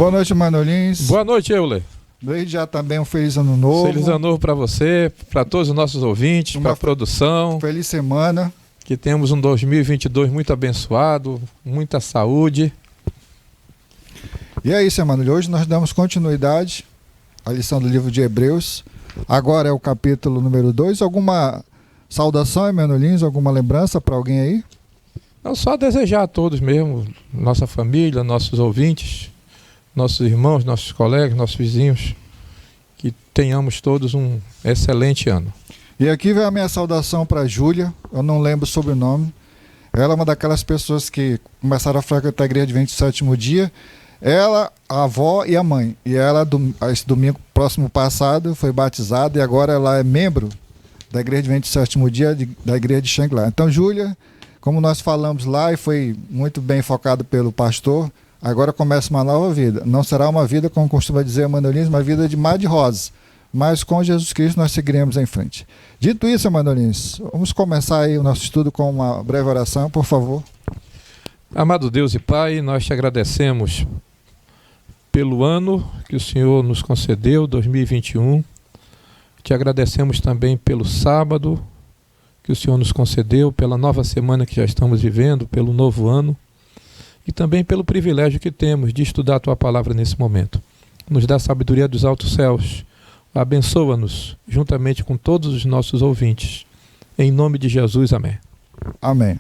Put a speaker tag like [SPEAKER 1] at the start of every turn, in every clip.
[SPEAKER 1] Boa noite, Manolins.
[SPEAKER 2] Boa noite, Euler.
[SPEAKER 1] Desde já também um feliz ano novo.
[SPEAKER 2] Feliz ano novo para você, para todos os nossos ouvintes, para a produção.
[SPEAKER 1] Feliz semana.
[SPEAKER 2] Que temos um 2022 muito abençoado, muita saúde.
[SPEAKER 1] E é isso, Emanuel. Hoje nós damos continuidade à lição do livro de Hebreus. Agora é o capítulo número 2. Alguma saudação, Emanuelins? Alguma lembrança para alguém aí?
[SPEAKER 2] Não, só desejar a todos mesmo, nossa família, nossos ouvintes, nossos irmãos, nossos colegas, nossos vizinhos, que tenhamos todos um excelente ano.
[SPEAKER 1] E aqui vem a minha saudação para a Júlia, eu não lembro o sobrenome. Ela é uma daquelas pessoas que começaram a frequentar a igreja de 27º dia. Ela, a avó e a mãe. E ela, esse domingo próximo passado, foi batizada e agora ela é membro da igreja de 27º dia, da igreja de Xanglar. Então, Júlia, como nós falamos lá e foi muito bem focado pelo pastor, agora começa uma nova vida. Não será uma vida, como costuma dizer Manolins, uma vida de mar de rosas. Mas com Jesus Cristo nós seguiremos em frente. Dito isso, Manolins, vamos começar aí o nosso estudo com uma breve oração, por favor.
[SPEAKER 2] Amado Deus e Pai, nós te agradecemos pelo ano que o Senhor nos concedeu, 2021. Te agradecemos também pelo sábado que o Senhor nos concedeu, pela nova semana que já estamos vivendo, pelo novo ano e também pelo privilégio que temos de estudar a Tua Palavra nesse momento. Nos dá sabedoria dos altos céus. Abençoa-nos, juntamente com todos os nossos ouvintes. Em nome de Jesus, amém.
[SPEAKER 1] Amém.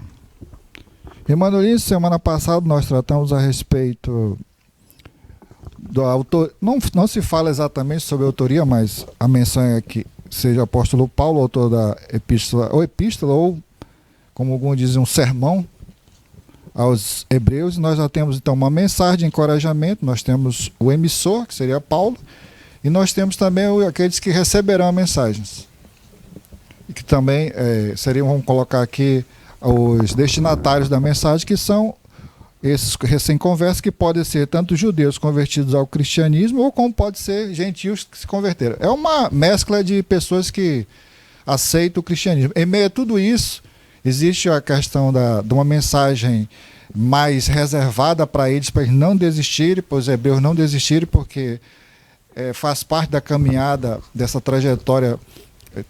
[SPEAKER 1] Emanuelino, semana passada nós tratamos a respeito do autor. Não se fala exatamente sobre a autoria, mas a menção é que seja o apóstolo Paulo, autor da epístola, ou como alguns dizem, um sermão aos hebreus. Nós já temos então uma mensagem de encorajamento, nós temos o emissor, que seria Paulo, e nós temos também aqueles que receberão as mensagens. E que também seriam, vamos colocar aqui, os destinatários da mensagem, que são esses recém-conversos, que podem ser tanto judeus convertidos ao cristianismo, ou como pode ser gentios que se converteram. É uma mescla de pessoas que aceitam o cristianismo. Em meio a tudo isso, existe a questão de uma mensagem mais reservada para eles não desistirem, para os hebreus não desistirem, porque faz parte da caminhada dessa trajetória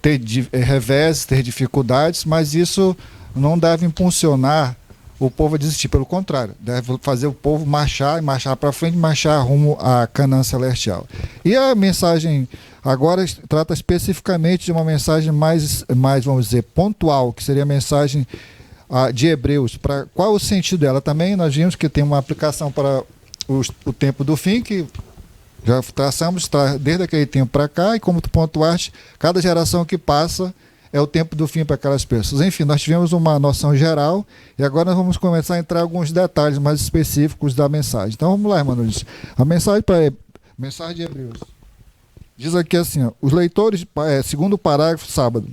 [SPEAKER 1] ter reveses, ter dificuldades, mas isso não deve impulsionar o povo a desistir, pelo contrário, deve fazer o povo marchar para frente, marchar rumo à Canaã celestial. E a mensagem agora trata especificamente de uma mensagem mais, vamos dizer, pontual, que seria a mensagem de Hebreus. Qual é o sentido dela? Também nós vimos que tem uma aplicação para o tempo do fim, que já traçamos desde aquele tempo para cá, e como tu pontuaste, cada geração que passa é o tempo do fim para aquelas pessoas. Enfim, nós tivemos uma noção geral e agora nós vamos começar a entrar em alguns detalhes mais específicos da mensagem. Então vamos lá, irmão. A mensagem de Hebreus diz aqui assim, ó, os leitores, segundo o parágrafo sábado,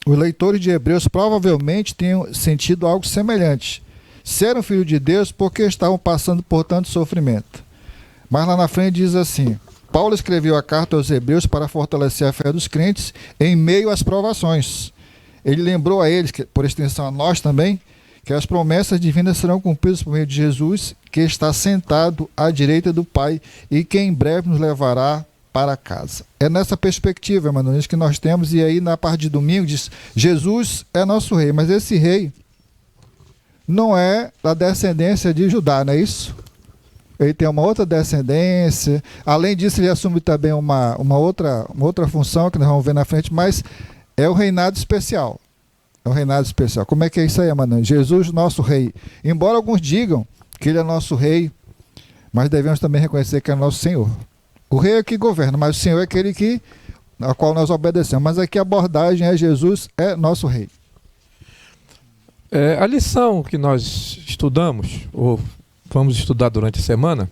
[SPEAKER 1] os leitores de Hebreus provavelmente tenham sentido algo semelhante. Se eram filhos de Deus, por que estavam passando por tanto sofrimento? Mas lá na frente diz assim: Paulo escreveu a carta aos Hebreus para fortalecer a fé dos crentes em meio às provações. Ele lembrou a eles, por extensão a nós também, que as promessas divinas serão cumpridas por meio de Jesus, que está sentado à direita do Pai e que em breve nos levará para casa. É nessa perspectiva, Emanuel, que nós temos, e aí na parte de domingo diz: Jesus é nosso rei, mas esse rei não é da descendência de Judá, não é isso? Ele tem uma outra descendência. Além disso, ele assume também uma outra função que nós vamos ver na frente, mas é o reinado especial. É o reinado especial. Como é que é isso aí, mano? Jesus, nosso rei. Embora alguns digam que ele é nosso rei, mas devemos também reconhecer que é nosso Senhor. O rei é que governa, mas o Senhor é aquele a qual nós obedecemos. Mas aqui a abordagem é: Jesus é nosso rei.
[SPEAKER 2] A lição que nós estudamos, ou vamos estudar durante a semana,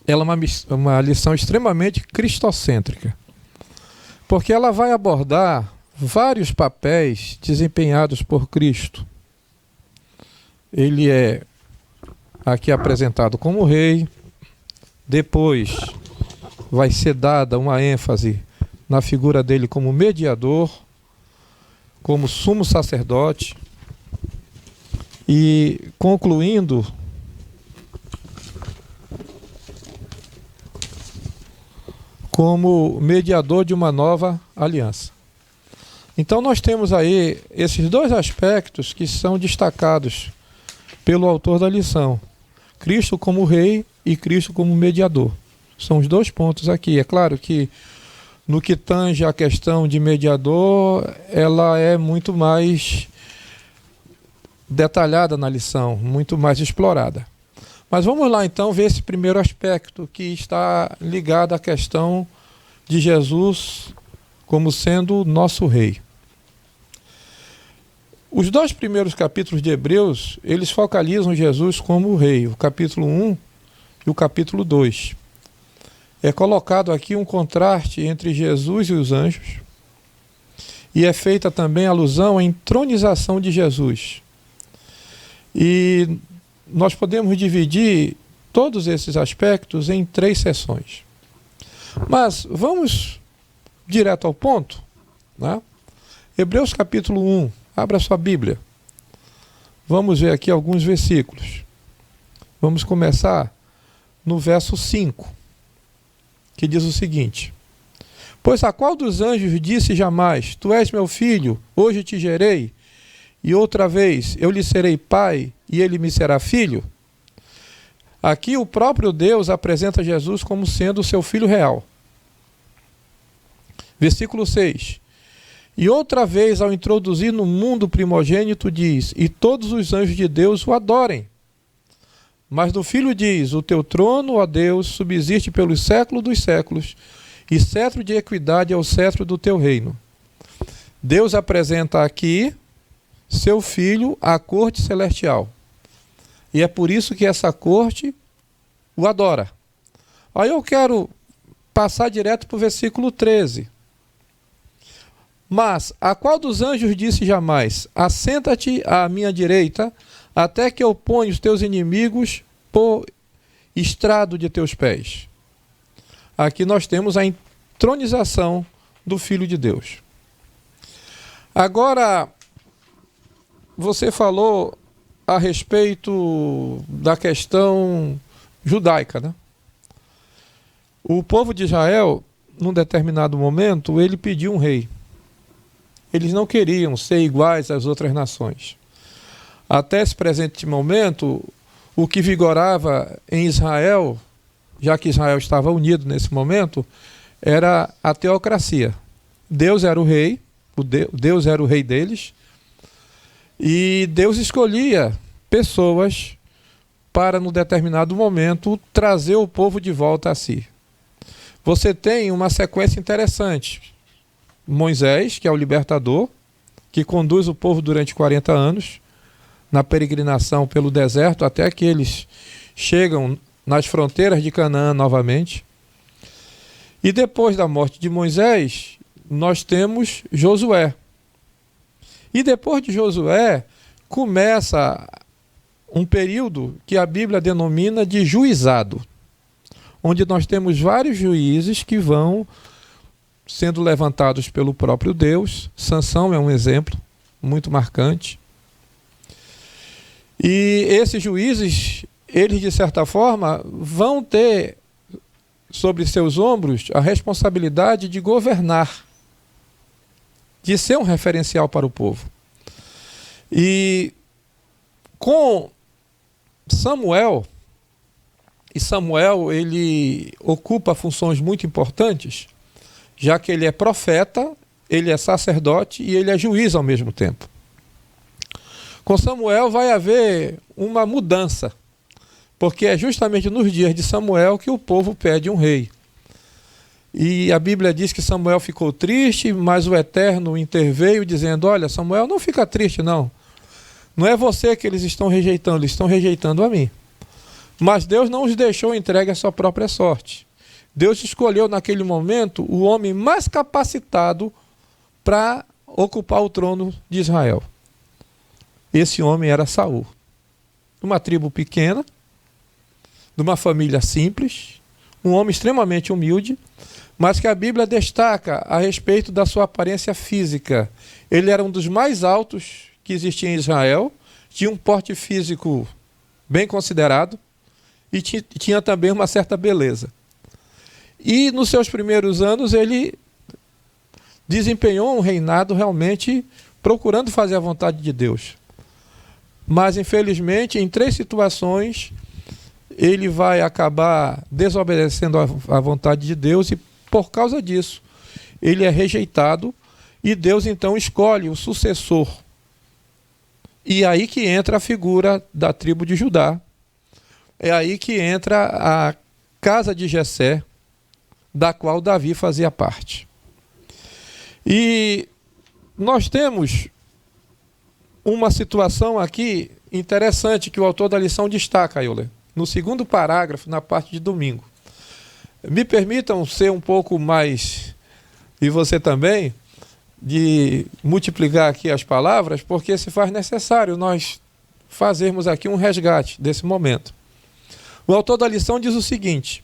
[SPEAKER 2] ela é uma lição extremamente cristocêntrica, porque ela vai abordar vários papéis desempenhados por Cristo. Ele é aqui apresentado como rei, depois vai ser dada uma ênfase na figura dele como mediador, como sumo sacerdote, e concluindo como mediador de uma nova aliança. Então nós temos aí esses dois aspectos que são destacados pelo autor da lição. Cristo como rei e Cristo como mediador. São os dois pontos aqui. É claro que no que tange a questão de mediador, ela é muito mais detalhada na lição, muito mais explorada. Mas vamos lá então ver esse primeiro aspecto que está ligado à questão de Jesus como sendo nosso rei. Os dois primeiros capítulos de Hebreus, eles focalizam Jesus como o rei, o capítulo 1 e o capítulo 2. É colocado aqui um contraste entre Jesus e os anjos, e é feita também alusão à entronização de Jesus. E nós podemos dividir todos esses aspectos em 3 sessões. Mas vamos direto ao ponto, né? Hebreus capítulo 1, abra sua Bíblia. Vamos ver aqui alguns versículos. Vamos começar no verso 5, que diz o seguinte: Pois a qual dos anjos disse jamais, Tu és meu filho, hoje te gerei, e outra vez eu lhe serei pai, e ele me será filho? Aqui o próprio Deus apresenta Jesus como sendo o seu filho real. Versículo 6. E outra vez, ao introduzir no mundo o primogênito, diz, e todos os anjos de Deus o adorem. Mas do Filho diz, o teu trono, ó Deus, subsiste pelos séculos dos séculos, e cetro de equidade é o cetro do teu reino. Deus apresenta aqui seu Filho à corte celestial. E é por isso que essa corte o adora. Aí eu quero passar direto para o versículo 13. Mas a qual dos anjos disse jamais, assenta-te à minha direita, até que eu ponha os teus inimigos por estrado de teus pés? Aqui nós temos a entronização do Filho de Deus. Agora, você falou a respeito da questão judaica, né? O povo de Israel, num determinado momento, ele pediu um rei. Eles não queriam ser iguais às outras nações. Até esse presente momento, o que vigorava em Israel, já que Israel estava unido nesse momento, era a teocracia. Deus era o rei, Deus era o rei deles, e Deus escolhia pessoas para, num determinado momento, trazer o povo de volta a si. Você tem uma sequência interessante. Moisés, que é o libertador, que conduz o povo durante 40 anos, na peregrinação pelo deserto, até que eles chegam nas fronteiras de Canaã novamente. E depois da morte de Moisés, nós temos Josué. E depois de Josué, começa um período que a Bíblia denomina de juizado, onde nós temos vários juízes que vão sendo levantados pelo próprio Deus. Sansão é um exemplo muito marcante. E esses juízes, eles de certa forma, vão ter sobre seus ombros a responsabilidade de governar, de ser um referencial para o povo. E com Samuel, ele ocupa funções muito importantes, já que ele é profeta, ele é sacerdote e ele é juiz ao mesmo tempo. Com Samuel vai haver uma mudança, porque é justamente nos dias de Samuel que o povo pede um rei. E a Bíblia diz que Samuel ficou triste, mas o Eterno interveio dizendo, olha, Samuel, não fica triste não. Não é você que eles estão rejeitando a mim. Mas Deus não os deixou entregue à sua própria sorte. Deus escolheu naquele momento o homem mais capacitado para ocupar o trono de Israel. Esse homem era Saul. De uma tribo pequena, de uma família simples, um homem extremamente humilde, mas que a Bíblia destaca a respeito da sua aparência física. Ele era um dos mais altos que existia em Israel, tinha um porte físico bem considerado e tinha também uma certa beleza. E nos seus primeiros anos ele desempenhou um reinado realmente procurando fazer a vontade de Deus. Mas infelizmente em 3 situações ele vai acabar desobedecendo a vontade de Deus, e por causa disso ele é rejeitado, e Deus então escolhe o sucessor. E aí que entra a figura da tribo de Judá. É aí que entra a casa de Jessé, da qual Davi fazia parte. E nós temos uma situação aqui interessante que o autor da lição destaca, Euler, no 2º parágrafo, na parte de domingo. Me permitam ser um pouco mais, e você também, de multiplicar aqui as palavras, porque se faz necessário nós fazermos aqui um resgate desse momento. O autor da lição diz o seguinte: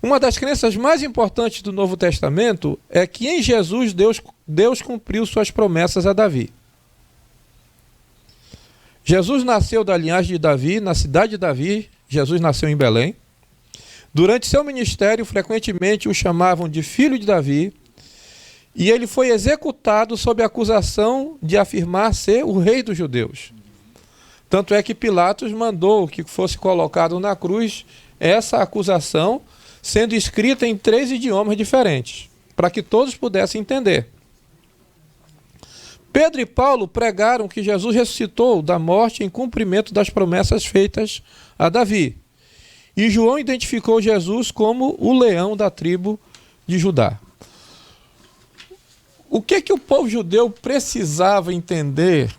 [SPEAKER 2] uma das crenças mais importantes do Novo Testamento é que em Jesus Deus cumpriu suas promessas a Davi. Jesus nasceu da linhagem de Davi, na cidade de Davi. Jesus nasceu em Belém. Durante seu ministério, frequentemente o chamavam de filho de Davi, e ele foi executado sob a acusação de afirmar ser o rei dos judeus. Tanto é que Pilatos mandou que fosse colocado na cruz essa acusação, sendo escrita em 3 idiomas diferentes, para que todos pudessem entender. Pedro e Paulo pregaram que Jesus ressuscitou da morte em cumprimento das promessas feitas a Davi. E João identificou Jesus como o leão da tribo de Judá. O que o povo judeu precisava entender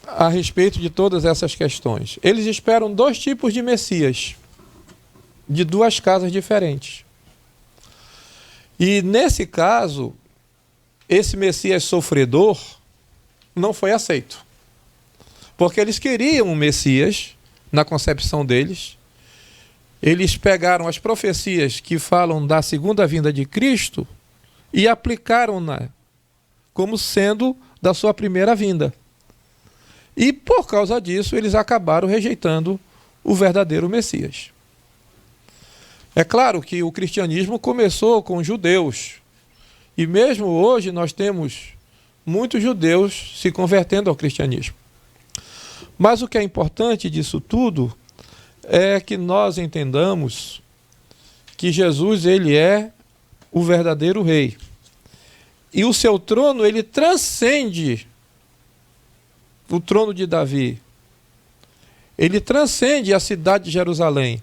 [SPEAKER 2] a respeito de todas essas questões? Eles esperam 2 tipos de Messias, de 2 casas diferentes. E nesse caso, esse Messias sofredor não foi aceito. Porque eles queriam um Messias, na concepção deles. Eles pegaram as profecias que falam da segunda vinda de Cristo e aplicaram-na como sendo da sua primeira vinda. E por causa disso, eles acabaram rejeitando o verdadeiro Messias. É claro que o cristianismo começou com judeus. E mesmo hoje nós temos muitos judeus se convertendo ao cristianismo. Mas o que é importante disso tudo é que nós entendamos que Jesus, ele é o verdadeiro rei. E o seu trono, ele transcende o trono de Davi. Ele transcende a cidade de Jerusalém.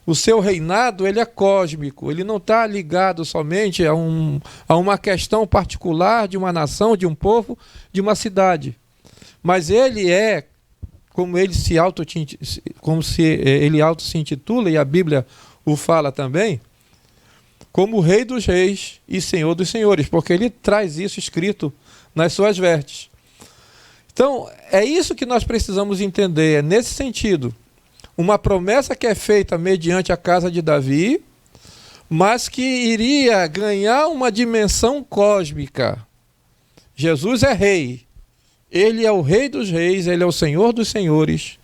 [SPEAKER 2] O seu reinado, ele é cósmico, ele não está ligado somente a uma questão particular de uma nação, de um povo, de uma cidade. Mas ele é, como ele se auto se intitula, e a Bíblia o fala também, como Rei dos Reis e Senhor dos Senhores, porque ele traz isso escrito nas suas vestes. Então, é isso que nós precisamos entender, é nesse sentido. Uma promessa que é feita mediante a casa de Davi, mas que iria ganhar uma dimensão cósmica. Jesus é rei. Ele é o Rei dos Reis, ele é o Senhor dos Senhores.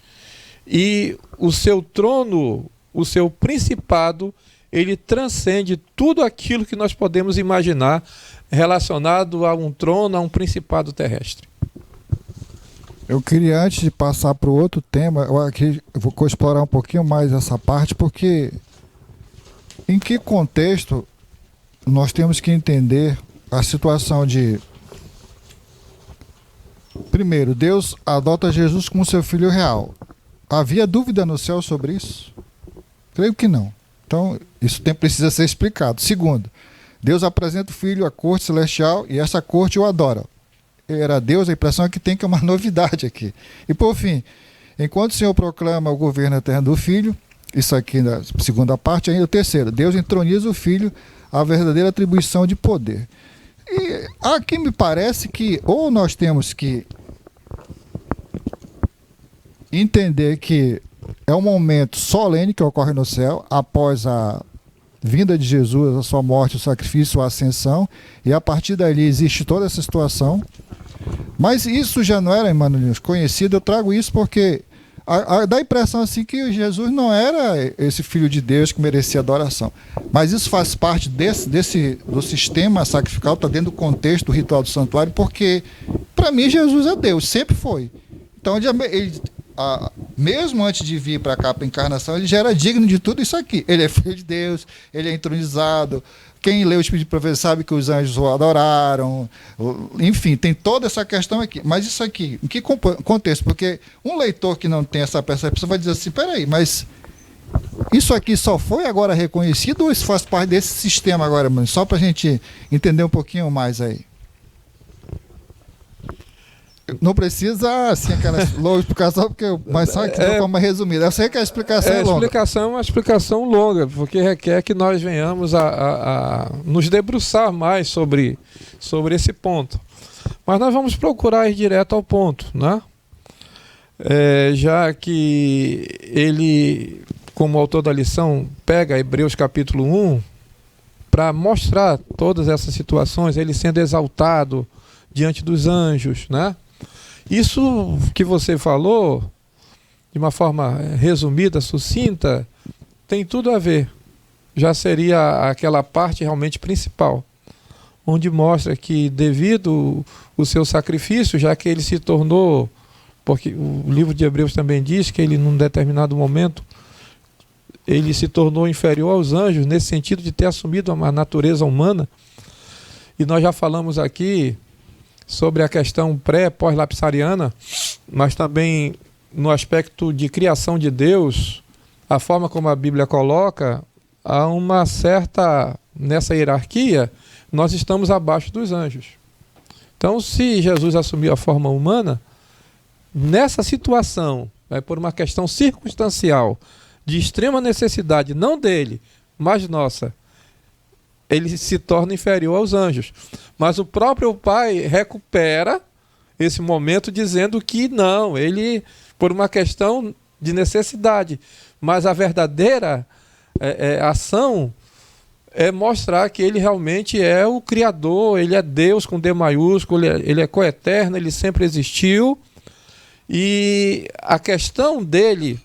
[SPEAKER 2] E o seu trono, o seu principado, ele transcende tudo aquilo que nós podemos imaginar relacionado a um trono, a um principado terrestre.
[SPEAKER 1] Eu queria, antes de passar para o outro tema, eu vou explorar um pouquinho mais essa parte, porque em que contexto nós temos que entender a situação de... Primeiro, Deus adota Jesus como seu filho real. Havia dúvida no céu sobre isso? Creio que não. Então, isso precisa ser explicado. Segundo, Deus apresenta o filho à corte celestial e essa corte o adora. Era Deus, a impressão é que tem que uma novidade aqui. E por fim, enquanto o Senhor proclama o governo eterno do Filho, isso aqui na segunda parte, ainda o terceiro, Deus entroniza o Filho, a verdadeira atribuição de poder. E aqui me parece que ou nós temos que entender que é um momento solene que ocorre no céu, após a vinda de Jesus, a sua morte, o sacrifício, a ascensão, e a partir dali existe toda essa situação. Mas isso já não era, Emmanuel, conhecido. Eu trago isso porque Dá a impressão assim que Jesus não era esse filho de Deus que merecia adoração. Mas isso faz parte do sistema sacrificial, está dentro do contexto do ritual do santuário, porque para mim Jesus é Deus, sempre foi. Então mesmo antes de vir para cá para a encarnação, ele já era digno de tudo isso aqui. Ele é filho de Deus, ele é entronizado. Quem lê o Espírito de Profecia sabe que os anjos o adoraram. Enfim, tem toda essa questão aqui. Mas isso aqui, em que contexto? Porque um leitor que não tem essa percepção vai dizer assim, peraí, mas isso aqui só foi agora reconhecido ou isso faz parte desse sistema agora, mano? Só para a gente entender um pouquinho mais aí. Não precisa, assim, aquela longa explicação, mas só aqui de forma resumida. Eu sei que a explicação é longa.
[SPEAKER 2] A explicação é uma explicação longa, porque requer que nós venhamos a nos debruçar mais sobre esse ponto. Mas nós vamos procurar ir direto ao ponto, né? Já que ele, como autor da lição, pega Hebreus capítulo 1 para mostrar todas essas situações, ele sendo exaltado diante dos anjos, né? Isso que você falou, de uma forma resumida, sucinta, tem tudo a ver. Já seria aquela parte realmente principal, onde mostra que devido o seu sacrifício, já que ele se tornou, porque o livro de Hebreus também diz que ele num determinado momento, ele se tornou inferior aos anjos, nesse sentido de ter assumido uma natureza humana. E nós já falamos aqui sobre a questão pré-pós-lapsariana, mas também no aspecto de criação de Deus, a forma como a Bíblia coloca, há uma certa, nessa hierarquia, nós estamos abaixo dos anjos. Então, se Jesus assumiu a forma humana, nessa situação, por uma questão circunstancial, de extrema necessidade, não dele, mas nossa, ele se torna inferior aos anjos. Mas o próprio Pai recupera esse momento dizendo que não, ele, por uma questão de necessidade. Mas a verdadeira ação é mostrar que ele realmente é o Criador, ele é Deus com D maiúsculo, ele é coeterno, ele sempre existiu. E a questão dele,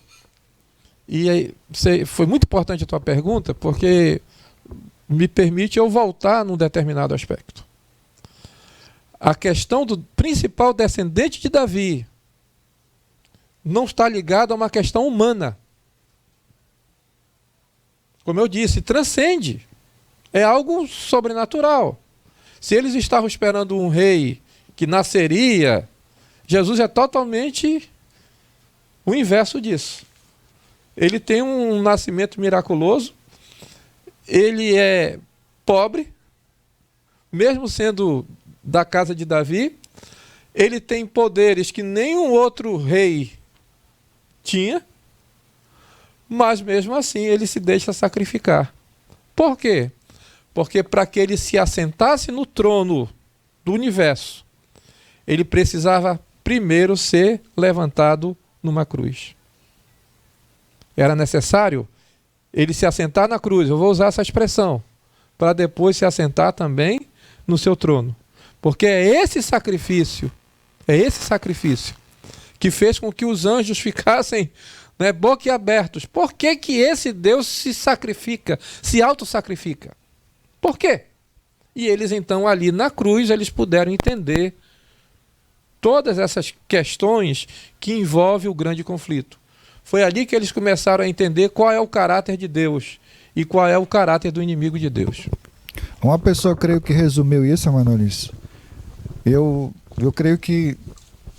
[SPEAKER 2] foi muito importante a tua pergunta, porque me permite eu voltar num determinado aspecto. A questão do principal descendente de Davi não está ligada a uma questão humana. Como eu disse, transcende. É algo sobrenatural. Se eles estavam esperando um rei que nasceria, Jesus é totalmente o inverso disso. Ele tem um nascimento miraculoso, ele é pobre, mesmo sendo da casa de Davi, ele tem poderes que nenhum outro rei tinha, mas mesmo assim ele se deixa sacrificar. Por quê? Porque para que ele se assentasse no trono do universo, ele precisava primeiro ser levantado numa cruz. Era necessário ele se assentar na cruz, eu vou usar essa expressão, para depois se assentar também no seu trono. Porque é esse sacrifício que fez com que os anjos ficassem boquiabertos. Por que que esse Deus se sacrifica, se autossacrifica? Por quê? E eles então ali na cruz, eles puderam entender todas essas questões que envolvem o grande conflito. Foi ali que eles começaram a entender qual é o caráter de Deus e qual é o caráter do inimigo de Deus.
[SPEAKER 1] Uma pessoa, creio que resumiu isso, Manolice. Eu creio que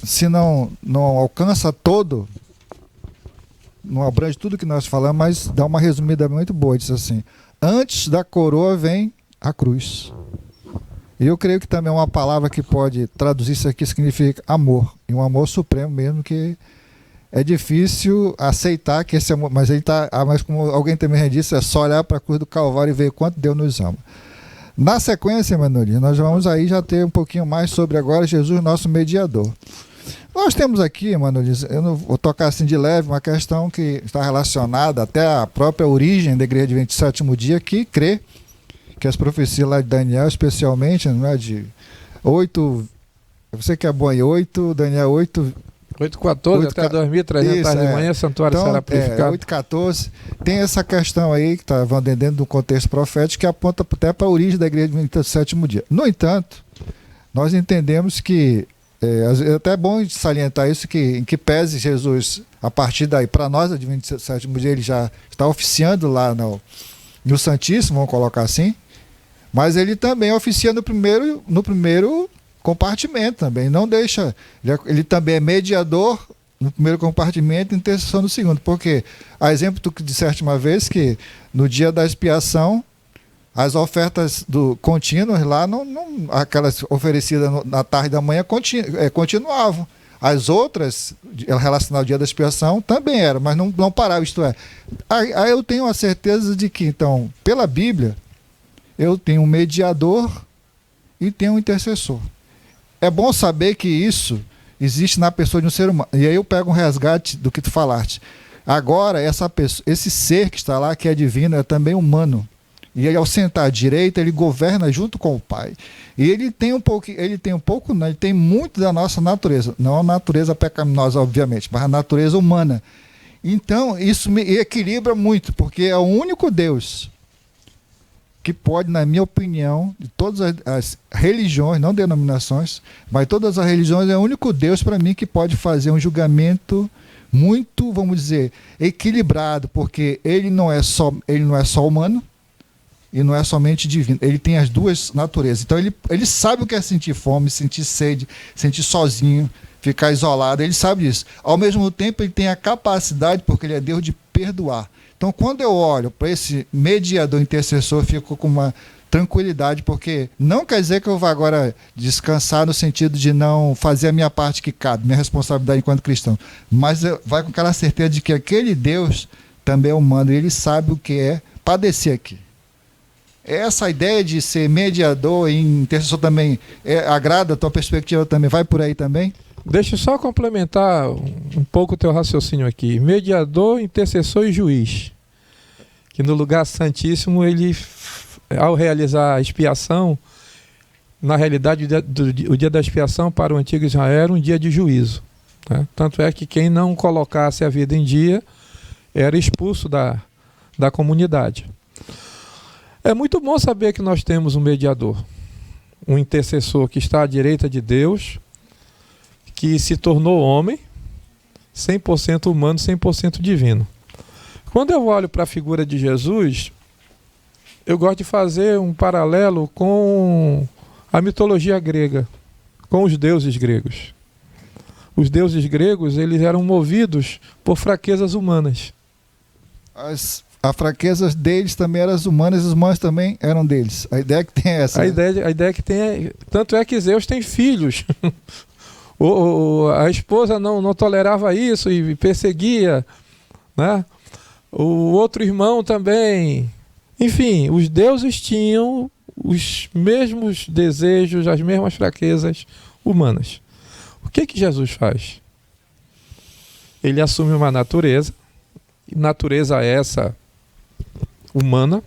[SPEAKER 1] se não alcança todo, não abrange tudo que nós falamos, mas dá uma resumida muito boa. Diz assim: antes da coroa vem a cruz. E eu creio que também é uma palavra que pode traduzir isso aqui, significa amor. E um amor supremo mesmo, que é difícil aceitar que esse amor, mas ele tá, mas como alguém também disse, é só olhar para a cruz do Calvário e ver quanto Deus nos ama. Na sequência, Manolice, nós vamos aí já ter um pouquinho mais sobre agora Jesus, nosso mediador. Nós temos aqui, Manolice, eu não vou tocar assim de leve, uma questão que está relacionada até à própria origem da Igreja Adventista do Sétimo Dia, que crê que as profecias lá de Daniel, especialmente, não é, de 8, você que é bom aí, 8, Daniel 8,
[SPEAKER 2] 8h14 até 2.300 de manhã, santuário será purificado.
[SPEAKER 1] 8h14. Tem essa questão aí que estava dentro do contexto profético que aponta até para a origem da igreja do sétimo dia. No entanto, nós entendemos que é até bom salientar isso, que em que pese Jesus, a partir daí, para nós, a 27º dia, ele já está oficiando lá no Santíssimo, vamos colocar assim, mas ele também oficia no primeiro compartimento também, não deixa, ele também é mediador no primeiro compartimento e intercessor no segundo, porque, a exemplo do que disseste uma vez, que no dia da expiação, as ofertas contínuas lá, aquelas oferecidas na tarde da manhã, continuavam. As outras, relacionadas ao dia da expiação, também eram, mas não paravam. Isto é, aí eu tenho a certeza de que, então, pela Bíblia, eu tenho um mediador e tenho um intercessor. É bom saber que isso existe na pessoa de um ser humano. E aí eu pego um resgate do que tu falaste. Agora, esse ser que está lá, que é divino, é também humano. E ele, ao sentar à direita, ele governa junto com o Pai. E ele tem ele tem muito da nossa natureza. Não a natureza pecaminosa, obviamente, mas a natureza humana. Então, isso me equilibra muito, porque é o único Deus que pode, na minha opinião, de todas as religiões, não denominações, mas todas as religiões, é o único Deus para mim que pode fazer um julgamento muito, vamos dizer, equilibrado, porque ele não é só humano, e não é somente divino, ele tem as duas naturezas. Então ele sabe o que é sentir fome, sentir sede, sentir sozinho, ficar isolado, ele sabe disso. Ao mesmo tempo, ele tem a capacidade, porque ele é Deus, de perdoar. Então, quando eu olho para esse mediador intercessor, eu fico com uma tranquilidade, porque não quer dizer que eu vá agora descansar no sentido de não fazer a minha parte que cabe, minha responsabilidade enquanto cristão, mas vai com aquela certeza de que aquele Deus também é humano, e ele sabe o que é padecer aqui. Essa ideia de ser mediador e intercessor também agrada a tua perspectiva também? Vai por aí também?
[SPEAKER 2] Deixa eu só complementar um pouco o teu raciocínio aqui. Mediador, intercessor e juiz. Que no lugar santíssimo, ele, ao realizar a expiação, na realidade o dia da expiação para o antigo Israel era um dia de juízo, né? Tanto é que quem não colocasse a vida em dia era expulso da comunidade. É muito bom saber que nós temos um mediador, um intercessor que está à direita de Deus, que se tornou homem, 100% humano, 100% divino. Quando eu olho para a figura de Jesus, eu gosto de fazer um paralelo com a mitologia grega, com os deuses gregos. Os deuses gregos, eles eram movidos por fraquezas humanas.
[SPEAKER 1] As fraquezas deles também eram as humanas, e os humanos também eram deles. A ideia que tem é essa.
[SPEAKER 2] A ideia que tem é... Tanto é que Zeus tem filhos. A esposa não tolerava isso e perseguia, né? O outro irmão também. Enfim, os deuses tinham os mesmos desejos, as mesmas fraquezas humanas. O que Jesus faz? Ele assume uma natureza, natureza essa humana,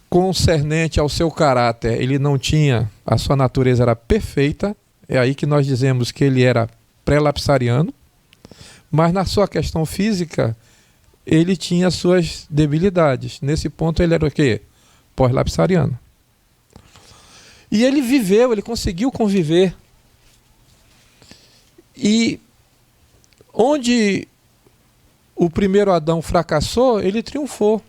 [SPEAKER 2] concernente ao seu caráter, ele não tinha, a sua natureza era perfeita, é aí que nós dizemos que ele era pré-lapsariano, mas na sua questão física, ele tinha suas debilidades. Nesse ponto ele era o quê? Pós-lapsariano. E ele viveu, ele conseguiu conviver. E onde o primeiro Adão fracassou, ele triunfou.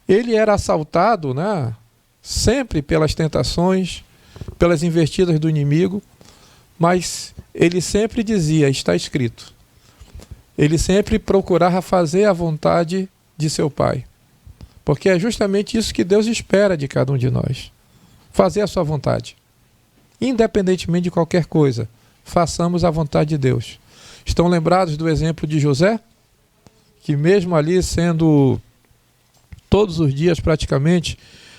[SPEAKER 2] Ele era assaltado, né, sempre pelas tentações, pelas investidas do inimigo, mas ele sempre dizia, está escrito. Ele sempre procurava fazer a vontade de seu Pai. Porque é justamente isso que Deus espera de cada um de nós. Fazer a sua vontade. Independentemente de qualquer coisa, façamos a vontade de Deus. Estão lembrados do exemplo de José? Que mesmo ali sendo todos os dias praticamente,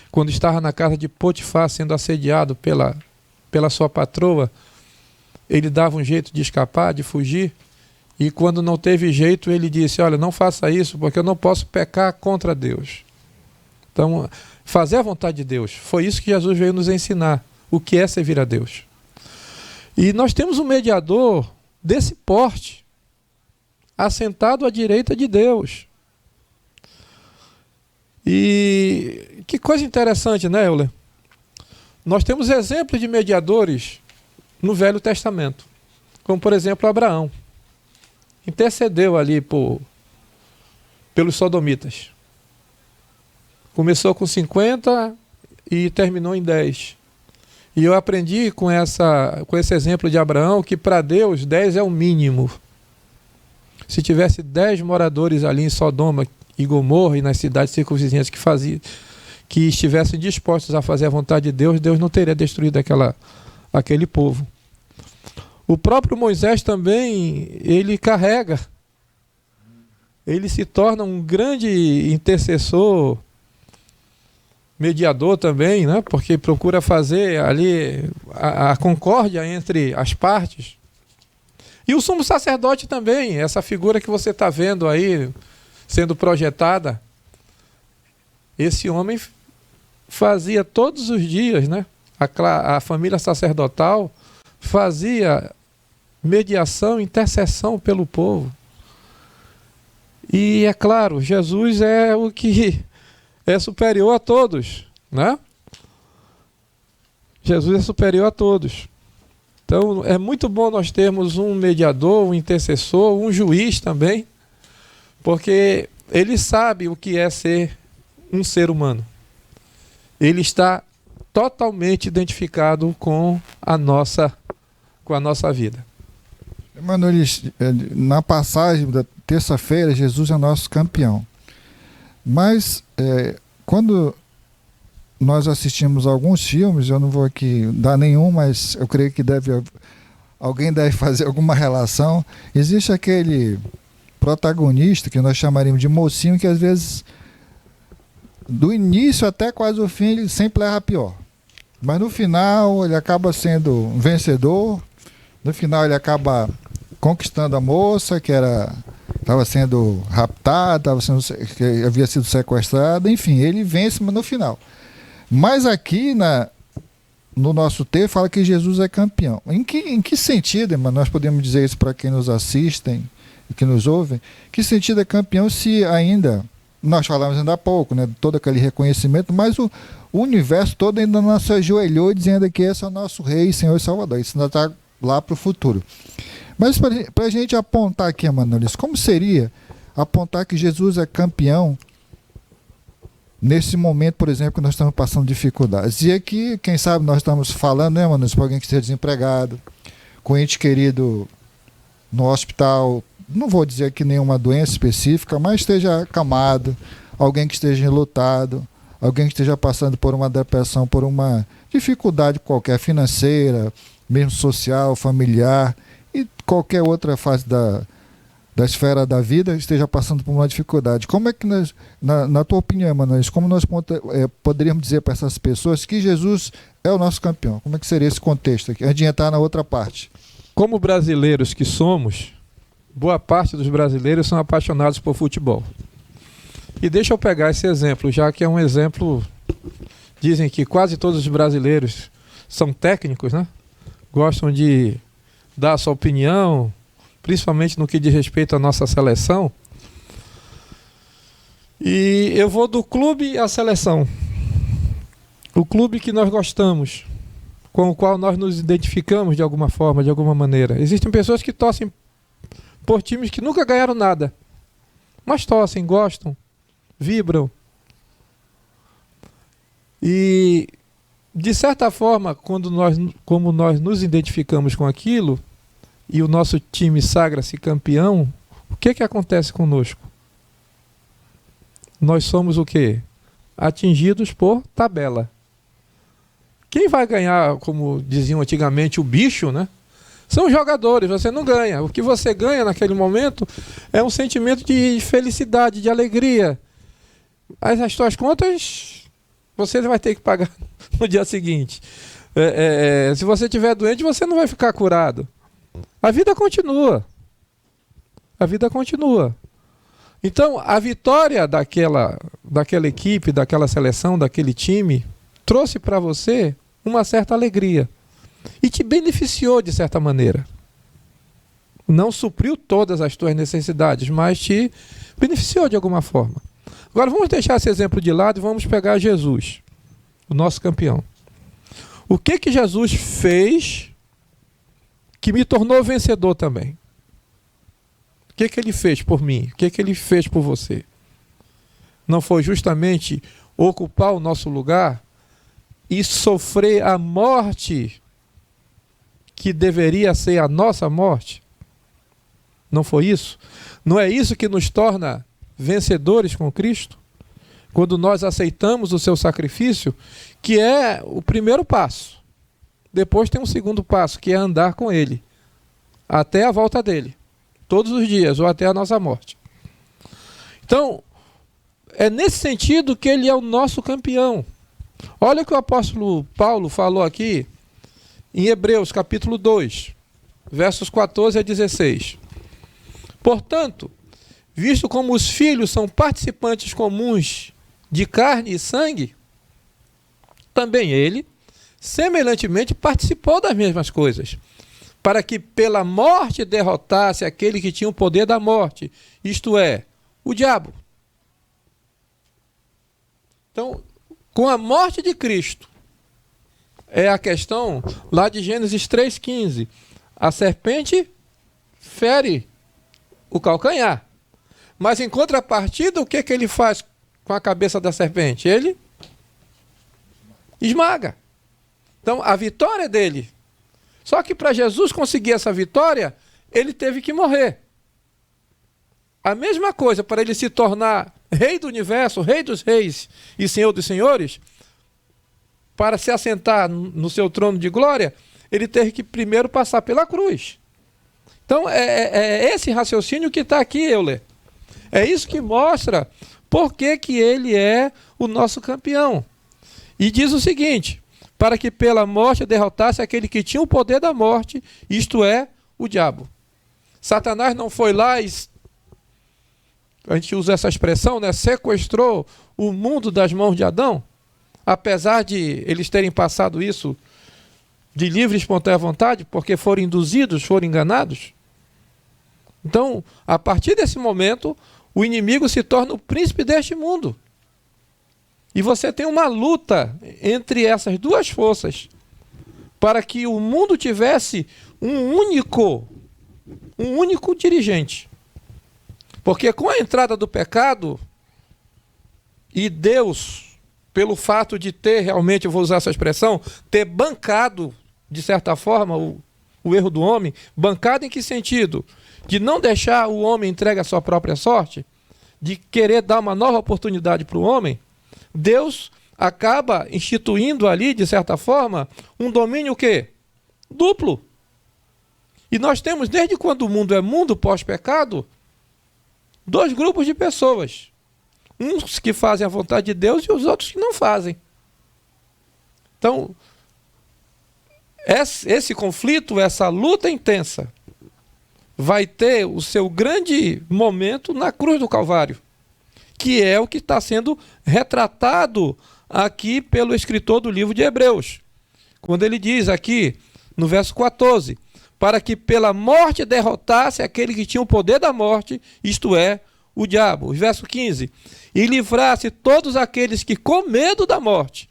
[SPEAKER 2] quando estava na casa de Potifar sendo assediado pela sua patroa, ele dava um jeito de escapar, de fugir, e quando não teve jeito ele disse, olha, não faça isso porque eu não posso pecar contra Deus. Então, fazer a vontade de Deus, foi isso que Jesus veio nos ensinar, o que é servir a Deus. E nós temos um mediador desse porte, assentado à direita de Deus. E que coisa interessante, né, Euler? Nós temos exemplos de mediadores no Velho Testamento, como por exemplo Abraão. Intercedeu ali pelos sodomitas. Começou com 50 e terminou em 10. E eu aprendi com esse exemplo de Abraão que para Deus 10 é o mínimo. Se tivesse 10 moradores ali em Sodoma e Gomorra e nas cidades circunvizinhas que estivessem dispostos a fazer a vontade de Deus, Deus não teria destruído aquele povo. O próprio Moisés também, ele carrega. Ele se torna um grande intercessor, mediador também, né? Porque procura fazer ali a concórdia entre as partes. E o sumo sacerdote também, essa figura que você está vendo aí, sendo projetada. Esse homem fazia todos os dias, né? A família sacerdotal fazia mediação, intercessão pelo povo. E é claro, Jesus é o que é superior a todos, né? Jesus é superior a todos. Então é muito bom nós termos um mediador, um intercessor, um juiz também, porque ele sabe o que é ser um ser humano. Ele está totalmente identificado com a nossa vida.
[SPEAKER 1] Emmanuel, na passagem da terça-feira, Jesus é nosso campeão. Mas quando nós assistimos alguns filmes, eu não vou aqui dar nenhum, mas eu creio que alguém deve fazer alguma relação. Existe aquele protagonista que nós chamaríamos de mocinho, que às vezes, do início até quase o fim, ele sempre erra pior. Mas no final ele acaba sendo um vencedor. No final ele acaba conquistando a moça que estava sendo raptada, que havia sido sequestrada. Enfim, ele vence no final. Mas aqui no nosso texto fala que Jesus é campeão. Em que sentido, irmão, nós podemos dizer isso para quem nos assistem e que nos ouvem? Que sentido é campeão se ainda, nós falamos ainda há pouco, né, todo aquele reconhecimento, mas o universo todo ainda não se ajoelhou dizendo que esse é o nosso Rei, Senhor e Salvador. Isso ainda está lá para o futuro. Mas para a gente apontar aqui, Emmanuel, como seria apontar que Jesus é campeão nesse momento, por exemplo, que nós estamos passando dificuldades? E aqui, quem sabe, nós estamos falando, né, Emmanuel, para alguém que esteja desempregado, com ente querido no hospital, não vou dizer aqui nenhuma doença específica, mas esteja acamado, alguém que esteja enlutado, alguém que esteja passando por uma depressão, por uma dificuldade qualquer, financeira, mesmo social, familiar, e qualquer outra fase da esfera da vida esteja passando por uma dificuldade. Como é que nós, na tua opinião, Emmanuel, como nós poderíamos dizer para essas pessoas que Jesus é o nosso campeão? Como é que seria esse contexto aqui? Antes de entrar na outra parte.
[SPEAKER 2] Como brasileiros que somos, boa parte dos brasileiros são apaixonados por futebol. E deixa eu pegar esse exemplo, já que é um exemplo, dizem que quase todos os brasileiros são técnicos, né? Gostam de dar a sua opinião, principalmente no que diz respeito à nossa seleção. E eu vou do clube à seleção. O clube que nós gostamos, com o qual nós nos identificamos de alguma forma, de alguma maneira. Existem pessoas que torcem por times que nunca ganharam nada, mas torcem, gostam, vibram. E, de certa forma, como nós nos identificamos com aquilo, e o nosso time sagra-se campeão, o que acontece conosco? Nós somos o quê? Atingidos por tabela. Quem vai ganhar, como diziam antigamente, o bicho, né? São os jogadores, você não ganha. O que você ganha naquele momento é um sentimento de felicidade, de alegria. As suas contas você vai ter que pagar no dia seguinte. Se você estiver doente, você não vai ficar curado. A vida continua. A vida continua. Então, a vitória daquela equipe, daquela seleção, daquele time, trouxe para você uma certa alegria. e te beneficiou de certa maneira. Não supriu todas as tuas necessidades, mas te beneficiou de alguma forma. Agora vamos deixar esse exemplo de lado e vamos pegar Jesus, o nosso campeão. O que Jesus fez que me tornou vencedor também? O que ele fez por mim? O que ele fez por você? Não foi justamente ocupar o nosso lugar e sofrer a morte que deveria ser a nossa morte? Não foi isso? Não é isso que nos torna vencedores com Cristo? Quando nós aceitamos o seu sacrifício, que é o primeiro passo. Depois tem um segundo passo, que é andar com Ele, até a volta dele, todos os dias, ou até a nossa morte. Então, é nesse sentido que Ele é o nosso campeão. Olha o que o apóstolo Paulo falou aqui, em Hebreus capítulo 2, versos 14 a 16. Portanto, visto como os filhos são participantes comuns de carne e sangue, também ele, semelhantemente, participou das mesmas coisas, para que pela morte derrotasse aquele que tinha o poder da morte, isto é, o diabo. Então, com a morte de Cristo, é a questão lá de Gênesis 3,15, a serpente fere o calcanhar. Mas em contrapartida, o que ele faz com a cabeça da serpente? Ele esmaga. Então, a vitória é dele. Só que para Jesus conseguir essa vitória, ele teve que morrer. A mesma coisa, para ele se tornar rei do universo, rei dos reis e senhor dos senhores, para se assentar no seu trono de glória, ele teve que primeiro passar pela cruz. Então, é esse raciocínio que está aqui, Euler. É isso que mostra por que ele é o nosso campeão. E diz o seguinte, para que pela morte derrotasse aquele que tinha o poder da morte, isto é, o diabo. Satanás não foi lá e, a gente usa essa expressão, né, sequestrou o mundo das mãos de Adão, apesar de eles terem passado isso de livre e espontânea vontade, porque foram induzidos, foram enganados. Então, a partir desse momento, o inimigo se torna o príncipe deste mundo. E você tem uma luta entre essas duas forças, para que o mundo tivesse um único dirigente. Porque com a entrada do pecado, e Deus, pelo fato de ter realmente, eu vou usar essa expressão, ter bancado, de certa forma, o erro do homem, bancado em que sentido? De não deixar o homem entregue à sua própria sorte, de querer dar uma nova oportunidade para o homem, Deus acaba instituindo ali, de certa forma, um domínio o quê? Duplo. E nós temos, desde quando o mundo é mundo pós-pecado, dois grupos de pessoas. Uns que fazem a vontade de Deus e os outros que não fazem. Então, esse conflito, essa luta intensa, vai ter o seu grande momento na cruz do Calvário, que é o que está sendo retratado aqui pelo escritor do livro de Hebreus, quando ele diz aqui, no verso 14, para que pela morte derrotasse aquele que tinha o poder da morte, isto é, o diabo. Verso 15, e livrasse todos aqueles que com medo da morte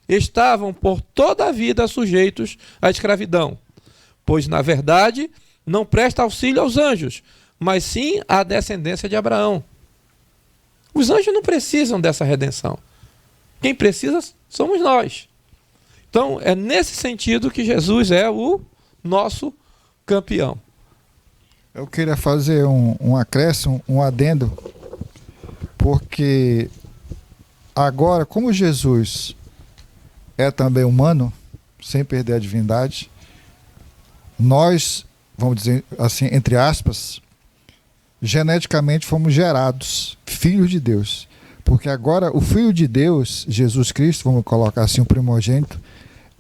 [SPEAKER 2] estavam por toda a vida sujeitos à escravidão, pois na verdade não presta auxílio aos anjos, mas sim à descendência de Abraão. Os anjos não precisam dessa redenção. Quem precisa somos nós. Então, é nesse sentido que Jesus é o nosso campeão.
[SPEAKER 1] Eu queria fazer um acréscimo, um adendo, porque agora, como Jesus é também humano, sem perder a divindade, nós, vamos dizer assim, entre aspas, geneticamente fomos gerados filhos de Deus. Porque agora o Filho de Deus, Jesus Cristo, vamos colocar assim, o primogênito,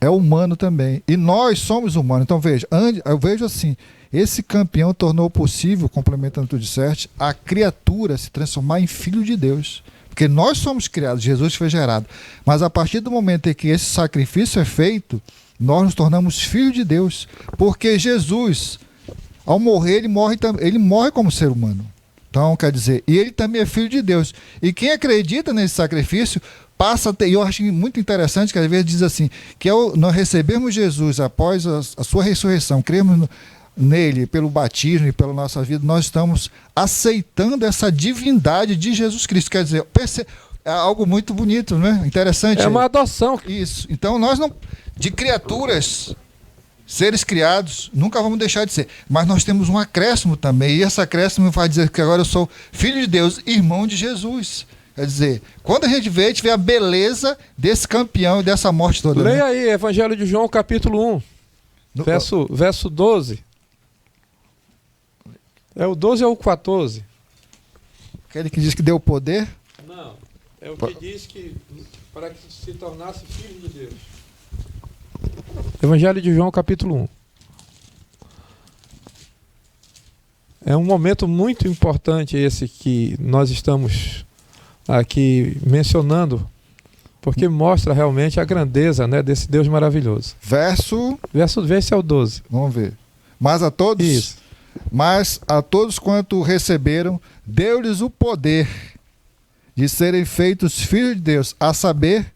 [SPEAKER 1] é humano também. E nós somos humanos. Então veja, eu vejo assim, esse campeão tornou possível, complementando o que tu disseste, a criatura se transformar em filho de Deus. Porque nós somos criados, Jesus foi gerado. Mas a partir do momento em que esse sacrifício é feito, nós nos tornamos filhos de Deus, porque Jesus, ao morrer, ele morre como ser humano. Então, quer dizer, e ele também é filho de Deus. E quem acredita nesse sacrifício passa a ter, e eu acho muito interessante que às vezes diz assim, que nós recebemos Jesus após a sua ressurreição, cremos nele pelo batismo e pela nossa vida, nós estamos aceitando essa divindade de Jesus Cristo. Quer dizer, é algo muito bonito, né? Interessante.
[SPEAKER 2] É uma adoção.
[SPEAKER 1] Isso. Então nós não, de criaturas, seres criados, nunca vamos deixar de ser. Mas nós temos um acréscimo também. E esse acréscimo vai dizer que agora eu sou filho de Deus, irmão de Jesus. Quer dizer, quando a gente vê a beleza desse campeão e dessa morte toda.
[SPEAKER 2] Leia
[SPEAKER 1] né?
[SPEAKER 2] aí, Evangelho de João, capítulo 1, verso 12. É o 12 ou o 14?
[SPEAKER 1] Aquele que diz que deu poder?
[SPEAKER 2] Não, é o que diz que para que se tornasse filho de Deus. Evangelho de João, capítulo 1. É um momento muito importante esse que nós estamos aqui mencionando, porque mostra realmente a grandeza, né, desse Deus maravilhoso.
[SPEAKER 1] Verso
[SPEAKER 2] Esse é o 12.
[SPEAKER 1] Vamos ver. Mas a todos...
[SPEAKER 2] Isso.
[SPEAKER 1] Mas a todos quanto receberam, deu-lhes o poder de serem feitos filhos de Deus, a saber,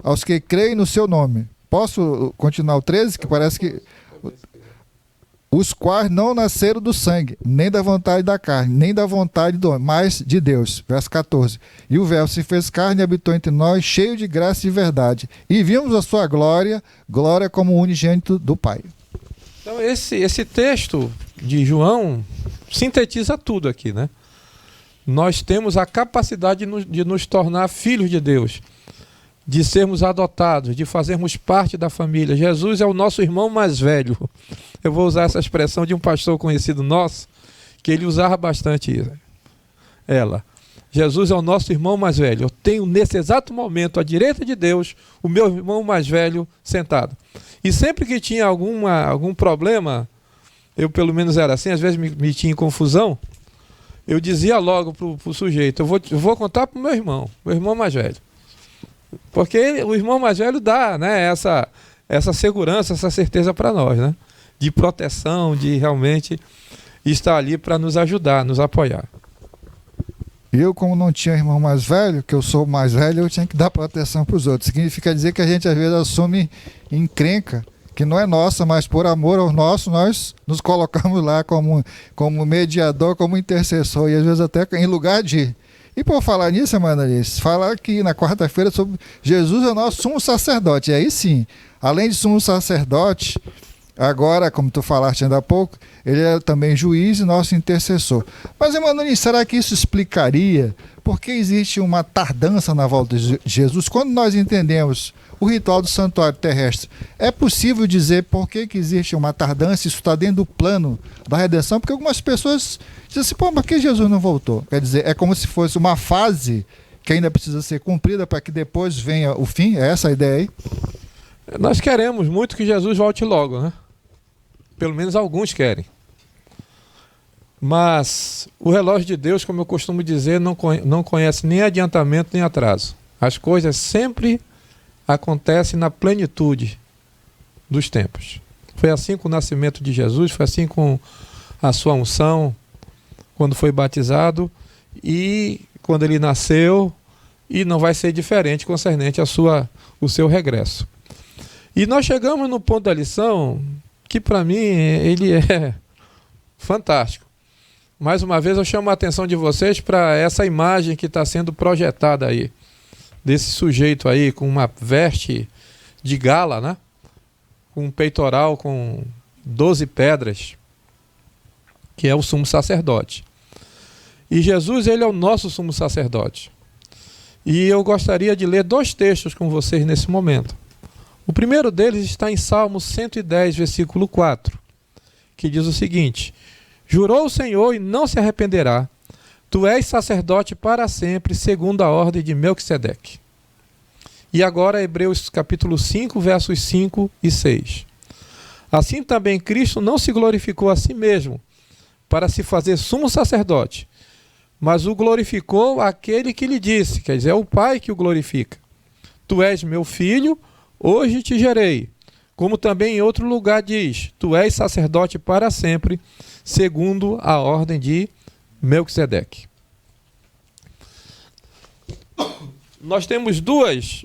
[SPEAKER 1] aos que creem no seu nome. Posso continuar o 13, que parece que... Os quais não nasceram do sangue, nem da vontade da carne, nem da vontade do homem, mas de Deus. Verso 14. E o Verbo se fez carne e habitou entre nós, cheio de graça e de verdade. E vimos a sua glória, glória como unigênito do Pai.
[SPEAKER 2] Então esse texto de João sintetiza tudo aqui, né? Nós temos a capacidade de nos tornar filhos de Deus, de sermos adotados, de fazermos parte da família. Jesus é o nosso irmão mais velho. Eu vou usar essa expressão de um pastor conhecido nosso, que ele usava bastante ela. Jesus é o nosso irmão mais velho. Eu tenho nesse exato momento, à direita de Deus, o meu irmão mais velho sentado. E sempre que tinha algum problema, eu pelo menos era assim, às vezes me tinha em confusão, eu dizia logo para o sujeito, eu vou contar para o meu irmão mais velho. Porque o irmão mais velho dá, né, essa segurança, essa certeza para nós, né, de proteção, de realmente estar ali para nos ajudar, nos apoiar.
[SPEAKER 1] Eu, como não tinha irmão mais velho, que eu sou o mais velho, eu tinha que dar proteção para os outros. Significa dizer que a gente às vezes assume encrenca, que não é nossa, mas por amor ao nosso, nós nos colocamos lá como mediador, como intercessor, e às vezes até em lugar de... E por falar nisso, irmã Alice, falar aqui na quarta-feira sobre Jesus é o nosso sumo sacerdote. E aí sim, além de sumo sacerdote, agora, como tu falaste ainda há pouco, ele é também juiz e nosso intercessor. Mas, irmã Alice, será que isso explicaria por que existe uma tardança na volta de Jesus? Quando nós entendemos o ritual do santuário terrestre, é possível dizer por que existe uma tardança? Isso está dentro do plano da redenção? Porque algumas pessoas dizem assim, pô, mas por que Jesus não voltou? Quer dizer, é como se fosse uma fase que ainda precisa ser cumprida para que depois venha o fim? É essa a ideia aí?
[SPEAKER 2] Nós queremos muito que Jesus volte logo, né? Pelo menos alguns querem. Mas o relógio de Deus, como eu costumo dizer, não conhece nem adiantamento nem atraso. As coisas sempre acontecem na plenitude dos tempos. Foi assim com o nascimento de Jesus, foi assim com a sua unção, quando foi batizado e quando ele nasceu, e não vai ser diferente concernente o seu regresso. E nós chegamos no ponto da lição que para mim ele é fantástico. Mais uma vez eu chamo a atenção de vocês para essa imagem que está sendo projetada aí, desse sujeito aí com uma veste de gala, né? Com um peitoral com 12 pedras, que é o sumo sacerdote. E Jesus, ele é o nosso sumo sacerdote. E eu gostaria de ler 2 textos com vocês nesse momento. O primeiro deles está em Salmo 110, versículo 4, que diz o seguinte: jurou o Senhor e não se arrependerá, tu és sacerdote para sempre, segundo a ordem de Melquisedeque. E agora Hebreus capítulo 5, versos 5 e 6. Assim também Cristo não se glorificou a si mesmo, para se fazer sumo sacerdote, mas o glorificou aquele que lhe disse, quer dizer, é o Pai que o glorifica. Tu és meu filho, hoje te gerei. Como também em outro lugar diz: tu és sacerdote para sempre, segundo a ordem de Melquisedeque. Nós temos duas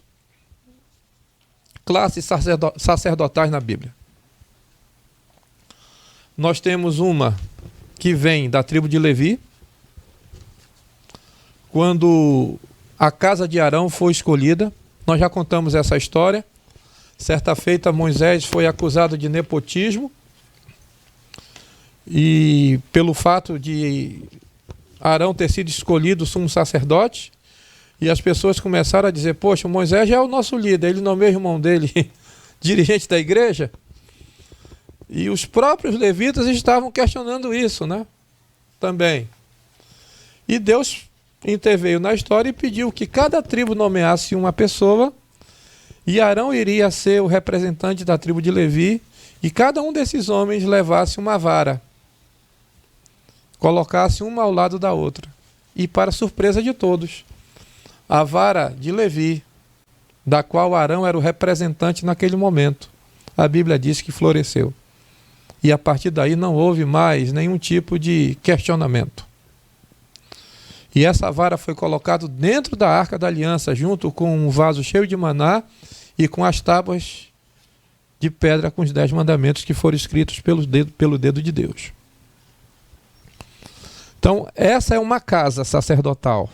[SPEAKER 2] classes sacerdotais na Bíblia. Nós temos uma que vem da tribo de Levi, quando a casa de Arão foi escolhida. Nós já contamos essa história. Certa feita, Moisés foi acusado de nepotismo, e pelo fato de Arão ter sido escolhido sumo sacerdote, e as pessoas começaram a dizer: poxa, Moisés já é o nosso líder, ele não é o irmão dele dirigente da igreja? E os próprios levitas estavam questionando isso, né? Também. E Deus interveio na história e pediu que cada tribo nomeasse uma pessoa, e Arão iria ser o representante da tribo de Levi, e cada um desses homens levasse uma vara, colocasse uma ao lado da outra. E para surpresa de todos, a vara de Levi, da qual Arão era o representante naquele momento, a Bíblia diz que floresceu. E a partir daí não houve mais nenhum tipo de questionamento. E essa vara foi colocada dentro da Arca da Aliança, junto com um vaso cheio de maná e com as tábuas de pedra com os 10 mandamentos que foram escritos pelo dedo de Deus. Então, essa é uma casa sacerdotal.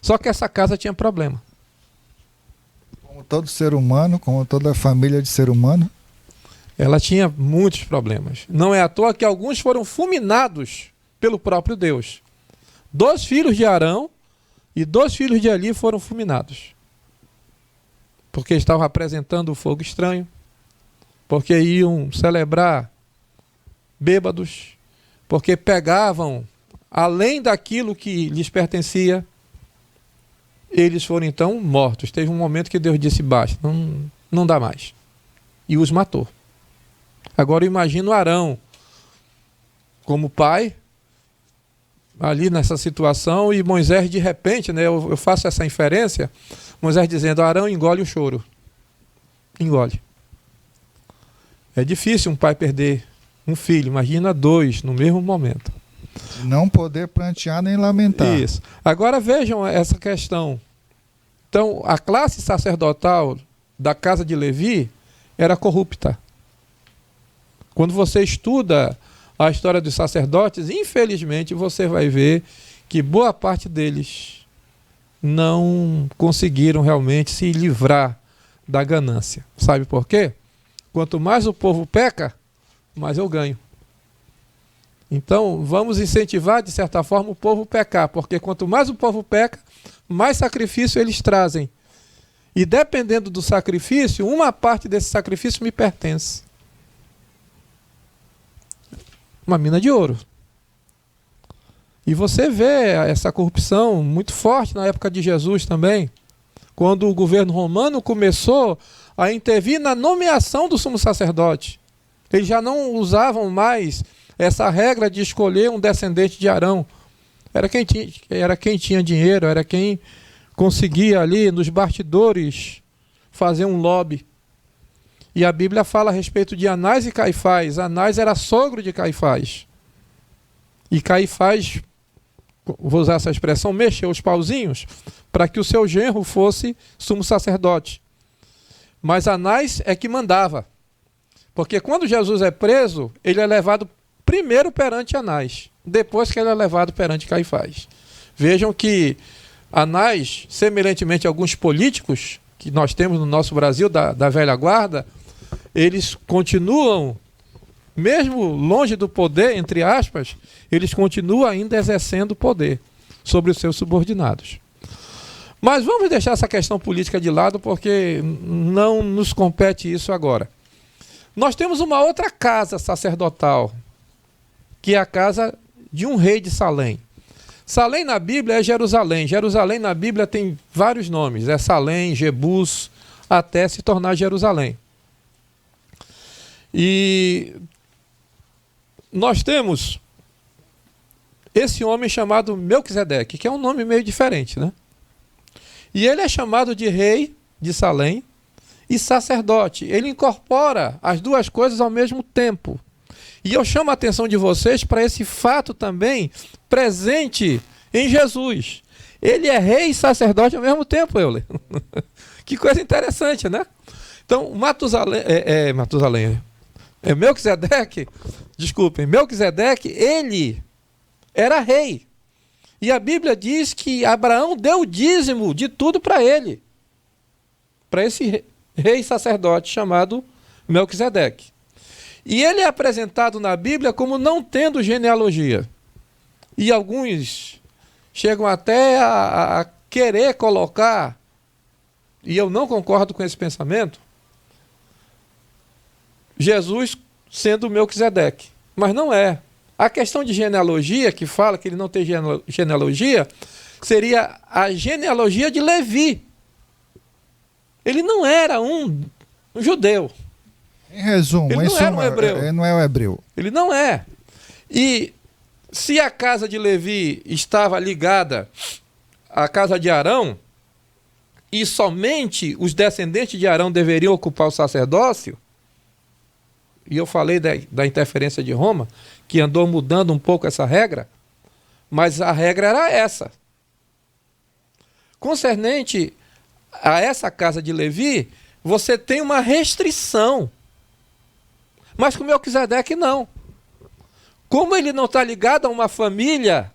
[SPEAKER 2] Só que essa casa tinha problema.
[SPEAKER 1] Como todo ser humano, como toda família de ser humano.
[SPEAKER 2] Ela tinha muitos problemas. Não é à toa que alguns foram fulminados pelo próprio Deus. 2 filhos de Arão e 2 filhos de Eli foram fulminados. Porque estavam apresentando o fogo estranho, porque iam celebrar bêbados, porque pegavam além daquilo que lhes pertencia. Eles foram então mortos. Teve um momento que Deus disse: basta, não dá mais. E os matou. Agora eu imagino Arão como pai, ali nessa situação, e Moisés de repente, né, eu faço essa inferência, Moisés dizendo: Arão, engole o choro. Engole. É difícil um pai perder um filho, imagina 2 no mesmo momento.
[SPEAKER 1] Não poder prantear nem lamentar.
[SPEAKER 2] Isso. Agora vejam essa questão. Então, a classe sacerdotal da casa de Levi era corrupta. Quando você estuda a história dos sacerdotes, infelizmente você vai ver que boa parte deles não conseguiram realmente se livrar da ganância. Sabe por quê? Quanto mais o povo peca, mais eu ganho. Então, vamos incentivar, de certa forma, o povo a pecar, porque quanto mais o povo peca, mais sacrifício eles trazem. E dependendo do sacrifício, uma parte desse sacrifício me pertence. Uma mina de ouro. E você vê essa corrupção muito forte na época de Jesus também, quando o governo romano começou a intervir na nomeação do sumo sacerdote. Eles já não usavam mais essa regra de escolher um descendente de Arão. Era quem tinha dinheiro, era quem conseguia ali nos bastidores fazer um lobby. E a Bíblia fala a respeito de Anás e Caifás. Anás era sogro de Caifás. E Caifás, vou usar essa expressão, mexeu os pauzinhos para que o seu genro fosse sumo sacerdote. Mas Anás é que mandava. Porque quando Jesus é preso, ele é levado primeiro perante Anás, depois que ele é levado perante Caifás. Vejam que Anás, semelhantemente a alguns políticos que nós temos no nosso Brasil, da velha guarda, eles continuam, mesmo longe do poder, entre aspas, eles continuam ainda exercendo poder sobre os seus subordinados. Mas vamos deixar essa questão política de lado, porque não nos compete isso agora. Nós temos uma outra casa sacerdotal, que é a casa de um rei de Salém. Salém na Bíblia é Jerusalém. Jerusalém na Bíblia tem vários nomes. É Salém, Jebus, até se tornar Jerusalém. E nós temos esse homem chamado Melquisedeque, que é um nome meio diferente, né? E ele é chamado de rei de Salém e sacerdote. Ele incorpora as duas coisas ao mesmo tempo. E eu chamo a atenção de vocês para esse fato também presente em Jesus. Ele é rei e sacerdote ao mesmo tempo, Euler. Que coisa interessante, né? Então, Melquisedeque, ele era rei. E a Bíblia diz que Abraão deu o dízimo de tudo para ele. Para esse rei sacerdote chamado Melquisedeque. E ele é apresentado na Bíblia como não tendo genealogia. E alguns chegam até a querer colocar, e eu não concordo com esse pensamento, Jesus sendo Melquisedeque. Mas não é. A questão de genealogia, que fala que ele não tem genealogia, seria a genealogia de Levi. Ele não era um judeu.
[SPEAKER 1] Em resumo,
[SPEAKER 2] ele não era um hebreu.
[SPEAKER 1] Ele não é o hebreu.
[SPEAKER 2] Ele não é. E se a casa de Levi estava ligada à casa de Arão, e somente os descendentes de Arão deveriam ocupar o sacerdócio, e eu falei da interferência de Roma, que andou mudando um pouco essa regra, mas a regra era essa. Concernente a essa casa de Levi, você tem uma restrição. Mas com Melquisedeque não. Como ele não está ligado a uma família,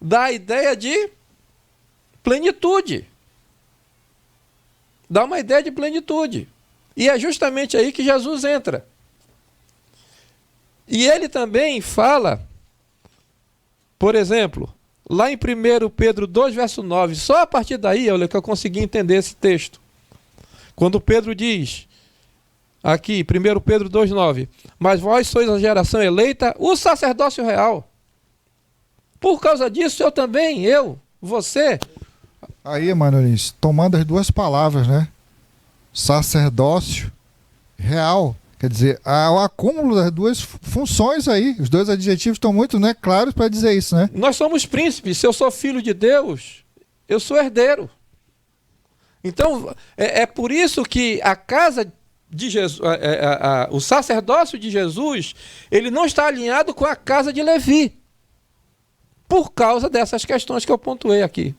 [SPEAKER 2] dá a ideia de plenitude. Dá uma ideia de plenitude. E é justamente aí que Jesus entra. E ele também fala, por exemplo, lá em 1 Pedro 2, verso 9, só a partir daí olha, que eu consegui entender esse texto. Quando Pedro diz, aqui, 1 Pedro 2, 9, mas vós sois a geração eleita, o sacerdócio real. Por causa disso, eu também, você.
[SPEAKER 1] Aí, Emanuelis, tomando as duas palavras, né? Sacerdócio real. Quer dizer, há o acúmulo das duas funções aí. Os dois adjetivos estão muito, né, claros para dizer isso, né?
[SPEAKER 2] Nós somos príncipes. Se eu sou filho de Deus, eu sou herdeiro. Então, é por isso que a casa de Jesus, o sacerdócio de Jesus, ele não está alinhado com a casa de Levi. Por causa dessas questões que eu pontuei aqui.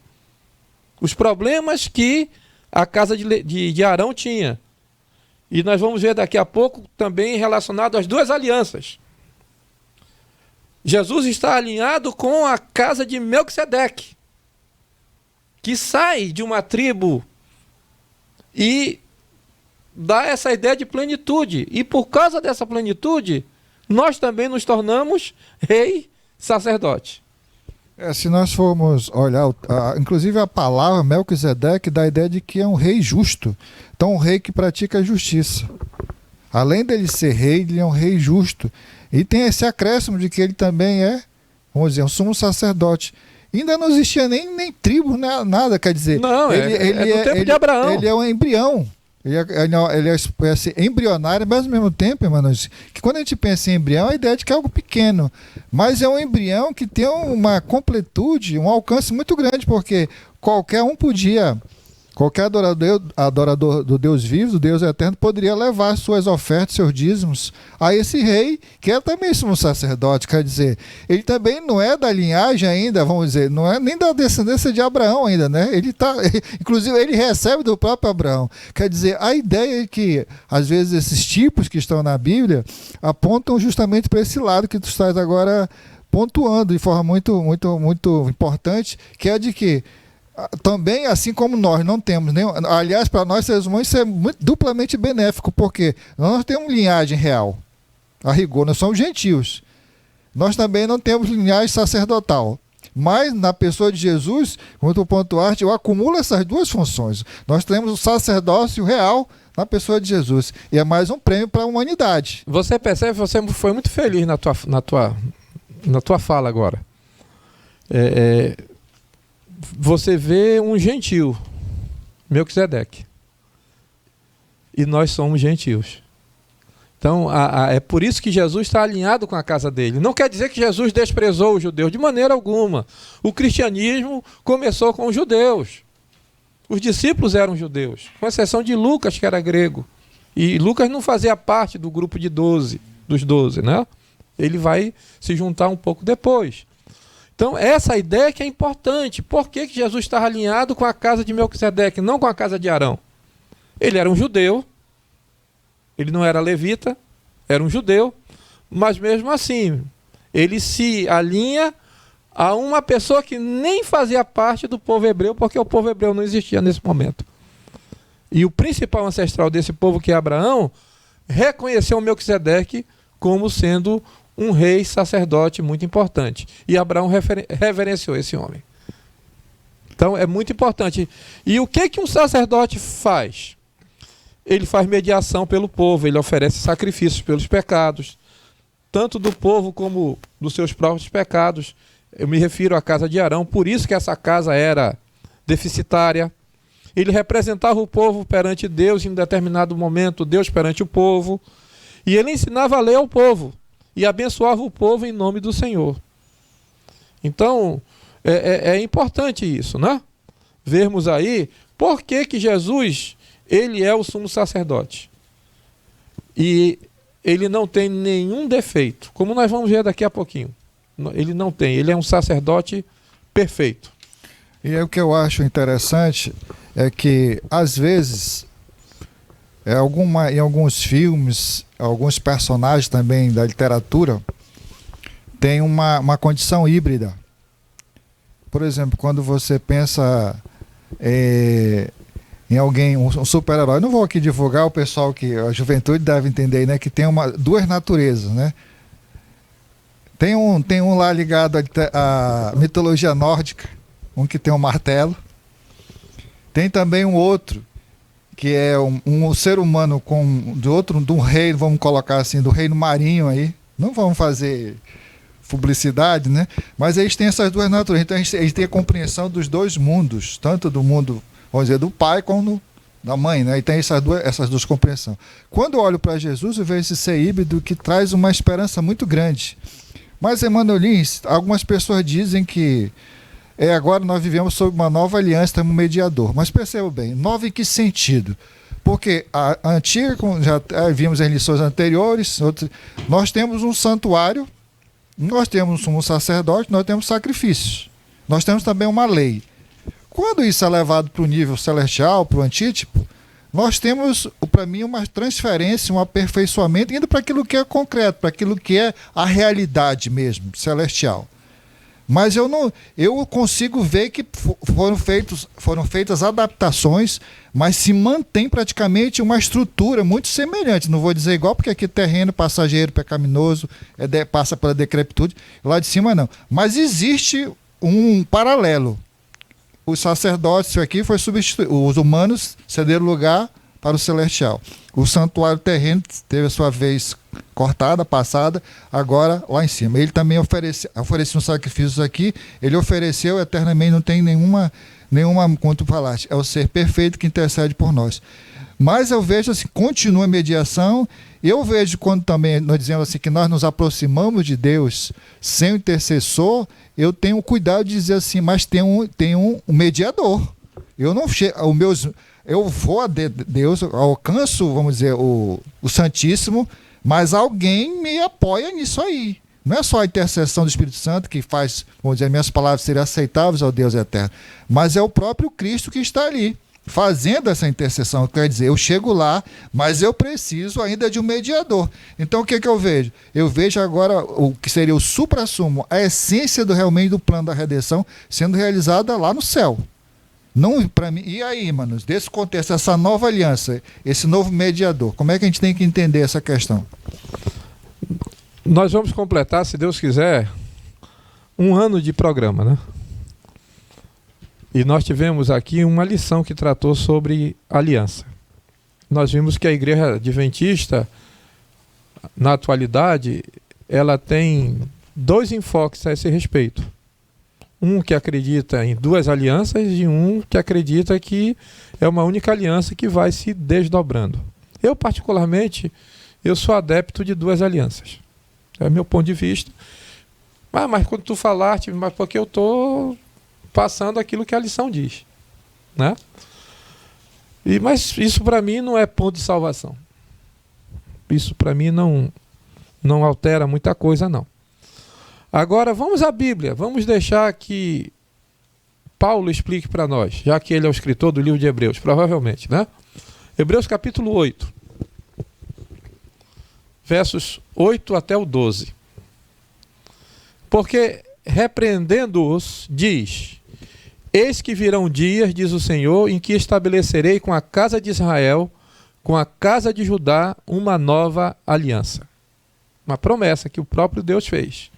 [SPEAKER 2] Os problemas que a casa de Arão tinha. E nós vamos ver daqui a pouco também relacionado às duas alianças. Jesus está alinhado com a casa de Melquisedeque, que sai de uma tribo e dá essa ideia de plenitude. E por causa dessa plenitude, nós também nos tornamos rei sacerdote.
[SPEAKER 1] Se nós formos olhar, inclusive a palavra Melquisedeque dá a ideia de que é um rei justo. Então, um rei que pratica a justiça. Além dele ser rei, ele é um rei justo. E tem esse acréscimo de que ele também é, vamos dizer, um sumo sacerdote. Ainda não existia nem tribo, nada, quer dizer.
[SPEAKER 2] Não, ele do tempo de Abraão.
[SPEAKER 1] Ele é um embrião. Ele é embrionário, mas ao mesmo tempo, Emmanuel, que quando a gente pensa em embrião, a ideia de que é algo pequeno. Mas é um embrião que tem uma completude, um alcance muito grande, porque qualquer um podia, qualquer adorador do Deus vivo, do Deus eterno, poderia levar suas ofertas, seus dízimos a esse rei, que é também sumo sacerdote. Quer dizer, ele também não é da linhagem ainda, vamos dizer, não é nem da descendência de Abraão ainda, né? Inclusive, ele recebe do próprio Abraão. Quer dizer, a ideia é que, às vezes, esses tipos que estão na Bíblia apontam justamente para esse lado que tu estás agora pontuando de forma muito, muito, muito importante, que é de que também, assim como nós não temos nenhum. Aliás, para nós seres humanos, isso é duplamente benéfico, porque nós não temos linhagem real. A rigor, nós somos gentios. Nós também não temos linhagem sacerdotal. Mas, na pessoa de Jesus, como tu pontuaste, eu acumulo essas duas funções. Nós temos o sacerdócio real na pessoa de Jesus. E é mais um prêmio para a humanidade.
[SPEAKER 2] Você percebe, você foi muito feliz na tua fala agora. Você vê um gentil, Melquisedeque. E nós somos gentios. Então, é por isso que Jesus está alinhado com a casa dele. Não quer dizer que Jesus desprezou os judeus, de maneira alguma. O cristianismo começou com os judeus. Os discípulos eram judeus, com exceção de Lucas, que era grego. E Lucas não fazia parte do grupo de 12, dos 12, né? Ele vai se juntar um pouco depois. Então, essa ideia que é importante. Por que Jesus estava alinhado com a casa de Melquisedeque, não com a casa de Arão? Ele era um judeu, ele não era levita, era um judeu, mas mesmo assim, ele se alinha a uma pessoa que nem fazia parte do povo hebreu, porque o povo hebreu não existia nesse momento. E o principal ancestral desse povo, que é Abraão, reconheceu Melquisedeque como sendo um rei sacerdote muito importante. E Abraão reverenciou esse homem. Então é muito importante. E o que um sacerdote faz? Ele faz mediação pelo povo, ele oferece sacrifícios pelos pecados, tanto do povo como dos seus próprios pecados. Eu me refiro à casa de Arão, por isso que essa casa era deficitária. Ele representava o povo perante Deus em um determinado momento, Deus perante o povo. E ele ensinava a lei ao povo e abençoava o povo em nome do Senhor. Então, é importante isso, né? Vermos aí por que Jesus, ele é o sumo sacerdote. E ele não tem nenhum defeito, como nós vamos ver daqui a pouquinho. Ele não tem, ele é um sacerdote perfeito.
[SPEAKER 1] E o que eu acho interessante é que, às vezes, em alguns filmes, alguns personagens também da literatura, tem uma condição híbrida. Por exemplo, quando você pensa em alguém, um super-herói, não vou aqui divulgar, o pessoal que a juventude deve entender, né, que tem duas naturezas, né? Tem um lá ligado à mitologia nórdica, um que tem um martelo. Tem também um outro, que é um ser humano de um reino, vamos colocar assim, do reino marinho aí. Não vamos fazer publicidade, né? Mas eles têm essas duas naturezas. Então eles têm a compreensão dos dois mundos, tanto do mundo, vamos dizer, do pai como da mãe, né? E tem essas duas compreensões. Quando eu olho para Jesus, eu vejo esse ser híbrido que traz uma esperança muito grande. Mas, Emmanuel Lins, algumas pessoas dizem que agora nós vivemos sob uma nova aliança, temos um mediador. Mas perceba bem, nova em que sentido? Porque a antiga, como já vimos em lições anteriores, nós temos um santuário, nós temos um sacerdote, nós temos sacrifícios. Nós temos também uma lei. Quando isso é levado para o nível celestial, para o antítipo, nós temos, para mim, uma transferência, um aperfeiçoamento, indo para aquilo que é concreto, para aquilo que é a realidade mesmo, celestial. Mas eu consigo ver que foram feitas adaptações, mas se mantém praticamente uma estrutura muito semelhante. Não vou dizer igual, porque aqui terreno passageiro, pecaminoso, passa pela decrepitude, lá de cima não. Mas existe um paralelo. Os sacerdotes aqui foi substituído, os humanos cederam lugar para o celestial. O santuário terreno teve a sua vez cortada, passada, agora lá em cima. Ele também oferecia um sacrifício aqui, ele ofereceu eternamente, não tem nenhuma, como tu falaste, é o ser perfeito que intercede por nós. Mas eu vejo assim, continua a mediação, e eu vejo quando também nós dizemos assim que nós nos aproximamos de Deus sem o intercessor, eu tenho cuidado de dizer assim, mas tem um mediador. Eu não chego, eu vou a Deus, eu alcanço, vamos dizer, o Santíssimo, mas alguém me apoia nisso aí. Não é só a intercessão do Espírito Santo que faz, vamos dizer, minhas palavras serem aceitáveis ao Deus eterno, mas é o próprio Cristo que está ali, fazendo essa intercessão. Quer dizer, eu chego lá, mas eu preciso ainda de um mediador. Então o que eu vejo? Eu vejo agora o que seria o suprassumo, a essência realmente do plano da redenção sendo realizada lá no céu. Não para mim. E aí, manos, desse contexto, essa nova aliança, esse novo mediador, como é que a gente tem que entender essa questão?
[SPEAKER 2] Nós vamos completar, se Deus quiser, 1 ano de programa, né? E nós tivemos aqui uma lição que tratou sobre aliança. Nós vimos que a Igreja Adventista, na atualidade, ela tem 2 enfoques a esse respeito. Um que acredita em 2 alianças e um que acredita que é uma única aliança que vai se desdobrando. Eu, particularmente, sou adepto de 2 alianças. É o meu ponto de vista. Mas quando tu falaste, mas porque eu estou passando aquilo que a lição diz, né? Mas isso para mim não é ponto de salvação. Isso para mim não altera muita coisa, não. Agora vamos à Bíblia. Vamos deixar que Paulo explique para nós, já que ele é o escritor do livro de Hebreus, provavelmente, né? Hebreus capítulo 8, versos 8 até o 12. Porque repreendendo-os, diz: eis que virão dias, diz o Senhor, em que estabelecerei com a casa de Israel, com a casa de Judá, uma nova aliança. Uma promessa que o próprio Deus fez.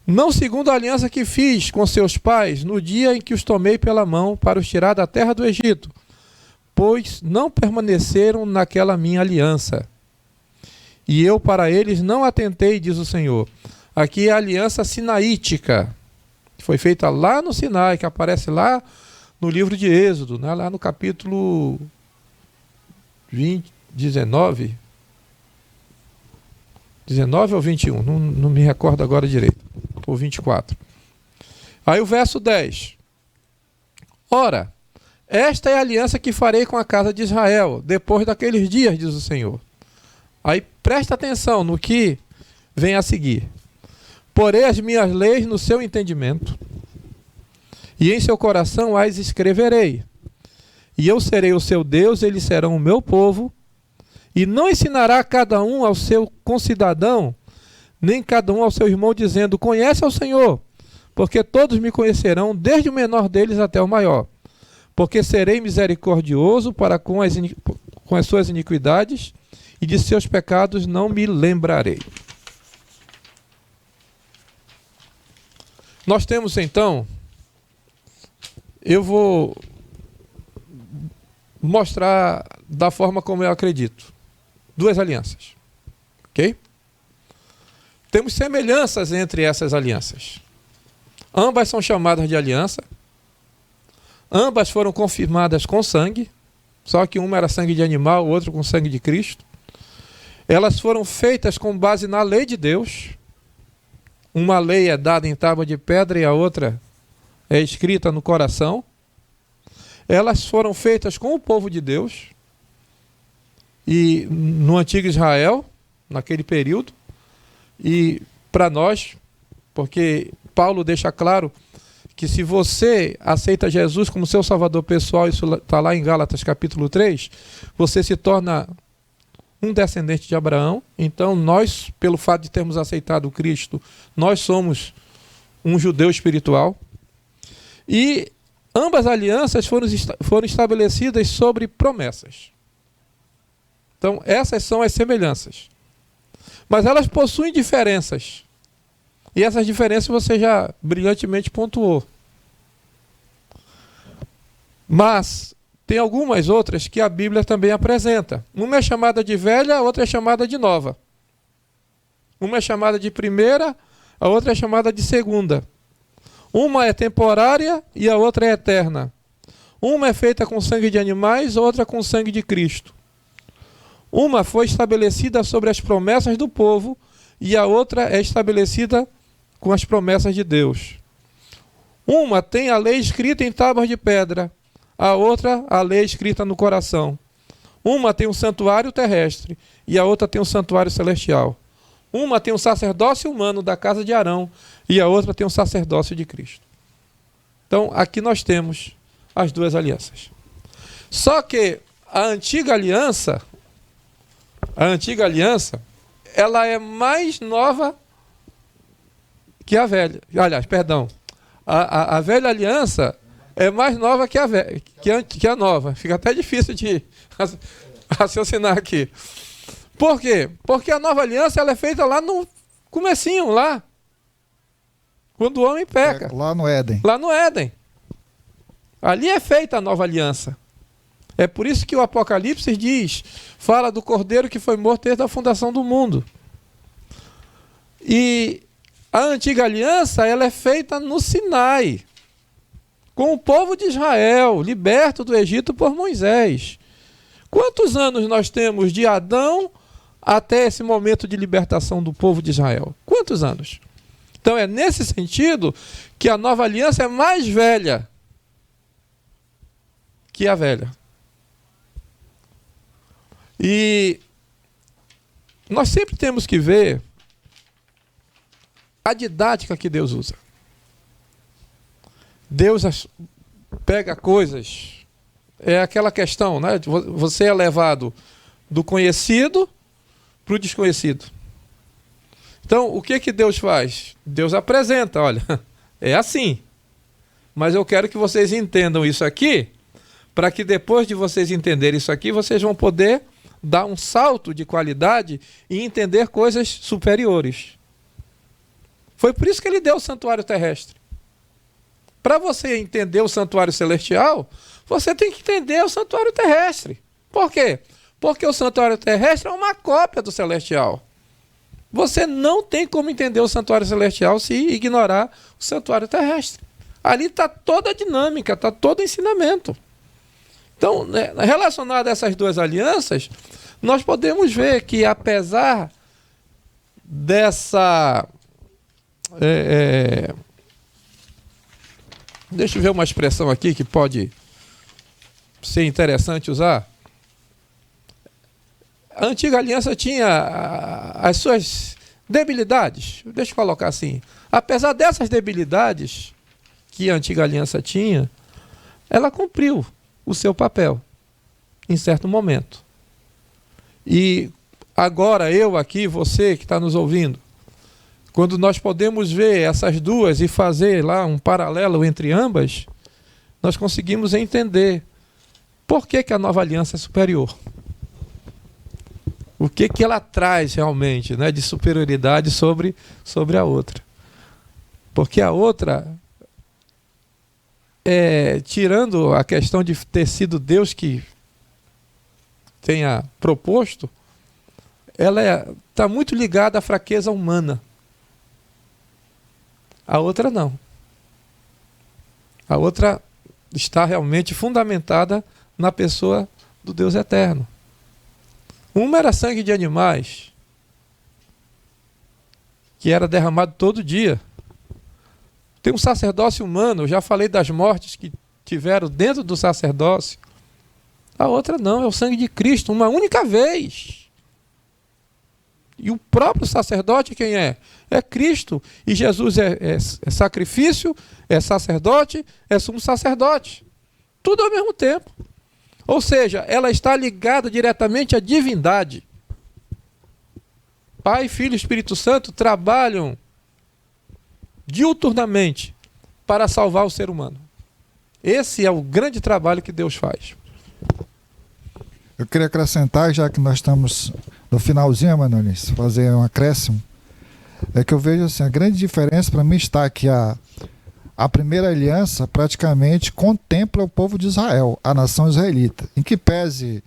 [SPEAKER 2] Não segundo a aliança que fiz com seus pais no dia em que os tomei pela mão para os tirar da terra do Egito, pois não permaneceram naquela minha aliança. E eu para eles não atentei, diz o Senhor. Aqui é a aliança sinaítica, que foi feita lá no Sinai, que aparece lá no livro de Êxodo, né? Lá no capítulo 19 ou 21, não me recordo agora direito. Ou 24. Aí o verso 10. Ora, esta é a aliança que farei com a casa de Israel, depois daqueles dias, diz o Senhor. Aí presta atenção no que vem a seguir. Porei as minhas leis no seu entendimento, e em seu coração as escreverei. E eu serei o seu Deus, eles serão o meu povo, e não ensinará cada um ao seu concidadão, nem cada um ao seu irmão, dizendo: conhece ao Senhor, porque todos me conhecerão, desde o menor deles até o maior. Porque serei misericordioso para com as suas iniquidades, e de seus pecados não me lembrarei. Nós temos então, eu vou mostrar da forma como eu acredito, duas alianças, ok? Temos semelhanças entre essas alianças. Ambas são chamadas de aliança. Ambas foram confirmadas com sangue, só que uma era sangue de animal, o outro com sangue de Cristo. Elas foram feitas com base na lei de Deus. Uma lei é dada em tábua de pedra e a outra é escrita no coração. Elas foram feitas com o povo de Deus e no antigo Israel, naquele período. E para nós, porque Paulo deixa claro que se você aceita Jesus como seu salvador pessoal, isso está lá em Gálatas capítulo 3, você se torna um descendente de Abraão. Então nós, pelo fato de termos aceitado Cristo, nós somos um judeu espiritual. E ambas alianças foram estabelecidas sobre promessas. Então essas são as semelhanças. Mas elas possuem diferenças. E essas diferenças você já brilhantemente pontuou. Mas tem algumas outras que a Bíblia também apresenta. Uma é chamada de velha, a outra é chamada de nova. Uma é chamada de primeira, a outra é chamada de segunda. Uma é temporária e a outra é eterna. Uma é feita com sangue de animais, outra com sangue de Cristo. Uma foi estabelecida sobre as promessas do povo e a outra é estabelecida com as promessas de Deus. Uma tem a lei escrita em tábuas de pedra, a outra a lei escrita no coração. Uma tem um santuário terrestre e a outra tem um santuário celestial. Uma tem um sacerdócio humano da casa de Arão e a outra tem um sacerdócio de Cristo. Então aqui nós temos as duas alianças. Só que a antiga aliança, ela é mais nova que a velha. Aliás, perdão. A velha aliança é mais nova que a nova. Fica até difícil de raciocinar aqui. Por quê? Porque a nova aliança ela é feita lá no comecinho, lá. Quando o homem peca.
[SPEAKER 1] Lá no Éden.
[SPEAKER 2] Lá no Éden. Ali é feita a nova aliança. É por isso que o Apocalipse fala do Cordeiro que foi morto desde a fundação do mundo. E a antiga aliança, ela é feita no Sinai, com o povo de Israel, liberto do Egito por Moisés. Quantos anos nós temos de Adão até esse momento de libertação do povo de Israel? Quantos anos? Então é nesse sentido que a nova aliança é mais velha. que a velha. E nós sempre temos que ver a didática que Deus usa. Deus pega coisas, é aquela questão, né? Você é levado do conhecido para o desconhecido. Então, o que Deus faz? Deus apresenta, olha, é assim. Mas eu quero que vocês entendam isso aqui, para que depois de vocês entenderem isso aqui, vocês vão poder dar um salto de qualidade e entender coisas superiores. Foi por isso que ele deu o santuário terrestre. Para você entender o santuário celestial, você tem que entender o santuário terrestre. Por quê? Porque o santuário terrestre é uma cópia do celestial. Você não tem como entender o santuário celestial se ignorar o santuário terrestre. Ali está toda a dinâmica, está todo o ensinamento. Então, relacionado a essas duas alianças, nós podemos ver que apesar dessa... deixa eu ver uma expressão aqui que pode ser interessante usar. A antiga aliança tinha as suas debilidades. Deixa eu colocar assim. Apesar dessas debilidades que a antiga aliança tinha, ela cumpriu o seu papel em certo momento. E agora eu aqui, você que está nos ouvindo, quando nós podemos ver essas duas e fazer lá um paralelo entre ambas, nós conseguimos entender por que a nova aliança é superior. O que ela traz realmente, né, de superioridade sobre a outra. Porque a outra, tirando a questão de ter sido Deus que tenha proposto, ela está muito ligada à fraqueza humana. A outra não. A outra está realmente fundamentada na pessoa do Deus eterno. Uma era sangue de animais, que era derramado todo dia. Tem um sacerdócio humano, eu já falei das mortes que tiveram dentro do sacerdócio. A outra não, é o sangue de Cristo, uma única vez. E o próprio sacerdote quem é? É Cristo. E Jesus é sacrifício, é sacerdote, é sumo sacerdote. Tudo ao mesmo tempo. Ou seja, ela está ligada diretamente à divindade. Pai, Filho e Espírito Santo trabalham diuturnamente para salvar o ser humano. Esse é o grande trabalho que Deus faz.
[SPEAKER 1] Eu queria acrescentar, já que nós estamos no finalzinho, Manolis, fazer um acréscimo. É que eu vejo assim, a grande diferença para mim está que a primeira aliança praticamente contempla o povo de Israel, a nação israelita. Em que pese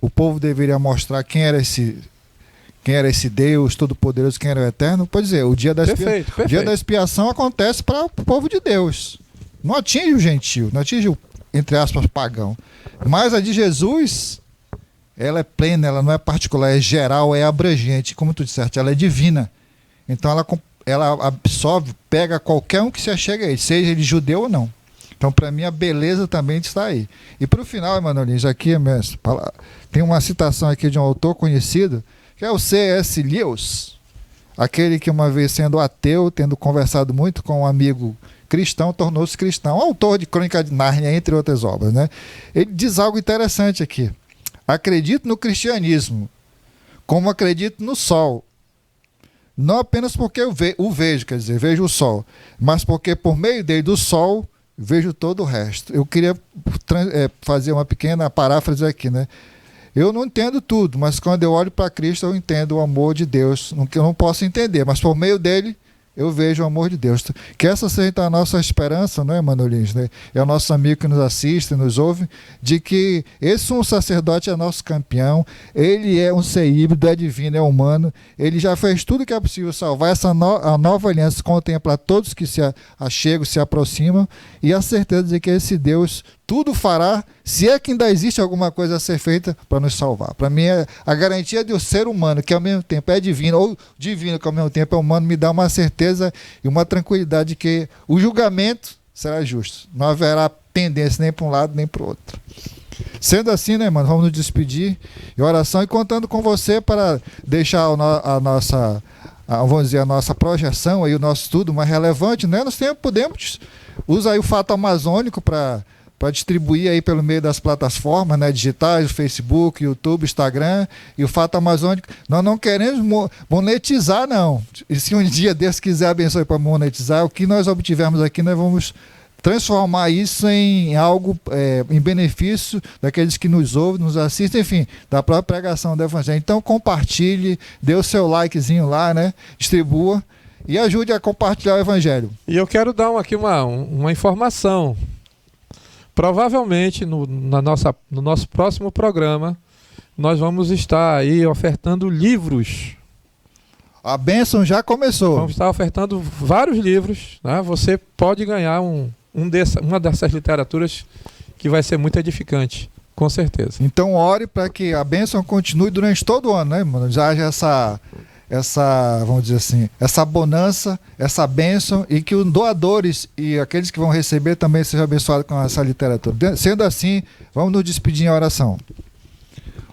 [SPEAKER 1] o povo deveria mostrar quem era esse Deus todo-poderoso, quem era o eterno, pode dizer, o dia da expiação acontece para o povo de Deus. Não atinge o gentio, não atinge o, entre aspas, pagão. Mas a de Jesus, ela é plena, ela não é particular, é geral, é abrangente, como tu disseste, ela é divina. Então ela absorve, pega qualquer um que se achegue a ele, seja ele judeu ou não. Então, para mim, a beleza também está aí. E para o final, Emanuelinho, aqui tem uma citação aqui de um autor conhecido, que é o C.S. Lewis, aquele que uma vez sendo ateu, tendo conversado muito com um amigo cristão, tornou-se cristão, autor de Crônica de Nárnia, entre outras obras, né? Ele diz algo interessante aqui. Acredito no cristianismo, como acredito no sol. Não apenas porque eu o vejo, quer dizer, vejo o sol, mas porque por meio dele, do sol, vejo todo o resto. Eu queria fazer uma pequena paráfrase aqui, né? Eu não entendo tudo, mas quando eu olho para Cristo, eu entendo o amor de Deus, que eu não posso entender, mas por meio dele, eu vejo o amor de Deus. Que essa seja a nossa esperança, não é, Manolins? Né? É o nosso amigo que nos assiste, nos ouve, de que esse um sacerdote é nosso campeão, ele é um ser híbrido, é divino, é humano, ele já fez tudo que é possível salvar. A nova aliança contempla todos que se achegam, se aproximam, e a certeza de que esse Deus tudo fará, se é que ainda existe alguma coisa a ser feita para nos salvar. Para mim, a garantia de o ser humano, que ao mesmo tempo é divino, ou divino que ao mesmo tempo é humano, me dá uma certeza e uma tranquilidade de que o julgamento será justo. Não haverá pendência nem para um lado nem para o outro. Sendo assim, né, mano, vamos nos despedir em oração e contando com você para deixar a nossa, vamos dizer, a nossa projeção aí, o nosso estudo mais relevante, né? Nós podemos usar aí o Fato Amazônico para distribuir aí pelo meio das plataformas, né, digitais, o Facebook, YouTube, Instagram e o Fato Amazônico. Nós não queremos monetizar, não. E se um dia Deus quiser abençoe para monetizar, o que nós obtivermos aqui, nós vamos transformar isso em algo em benefício daqueles que nos ouvem, nos assistem, enfim, da própria pregação do Evangelho. Então compartilhe, dê o seu likezinho lá, né? Distribua e ajude a compartilhar o Evangelho.
[SPEAKER 2] E eu quero dar aqui uma informação. Provavelmente no nosso próximo programa nós vamos estar aí ofertando livros.
[SPEAKER 1] A bênção já começou.
[SPEAKER 2] Vamos estar ofertando vários livros, né? Você pode ganhar uma dessas literaturas que vai ser muito edificante, com certeza.
[SPEAKER 1] Então ore para que a bênção continue durante todo o ano, né, mano? Já haja essa, vamos dizer assim, essa bonança, essa bênção, e que os doadores e aqueles que vão receber também sejam abençoados com essa literatura. Sendo assim, vamos nos despedir em oração.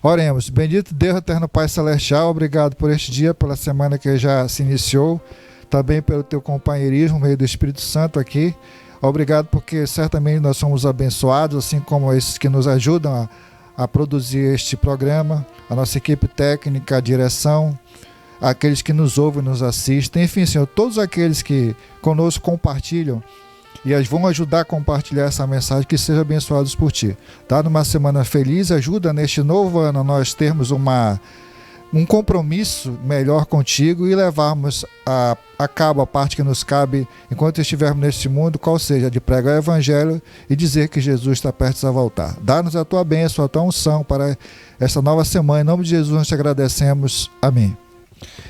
[SPEAKER 1] Oremos. Bendito Deus, eterno Pai Celestial, obrigado por este dia, pela semana que já se iniciou, também pelo teu companheirismo, meio do Espírito Santo aqui. Obrigado porque certamente nós somos abençoados, assim como esses que nos ajudam a produzir este programa, a nossa equipe técnica, a direção, aqueles que nos ouvem, nos assistem, enfim, Senhor, todos aqueles que conosco compartilham e vão ajudar a compartilhar essa mensagem, que sejam abençoados por Ti. Dá-nos uma semana feliz, ajuda neste novo ano nós termos um compromisso melhor contigo e levarmos a cabo a parte que nos cabe enquanto estivermos neste mundo, qual seja de pregar o Evangelho e dizer que Jesus está perto a voltar. Dá-nos a Tua bênção, a Tua unção para esta nova semana. Em nome de Jesus nós te agradecemos. Amém.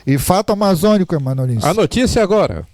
[SPEAKER 1] E Fato Amazônico, Emanuelinho.
[SPEAKER 2] A notícia agora.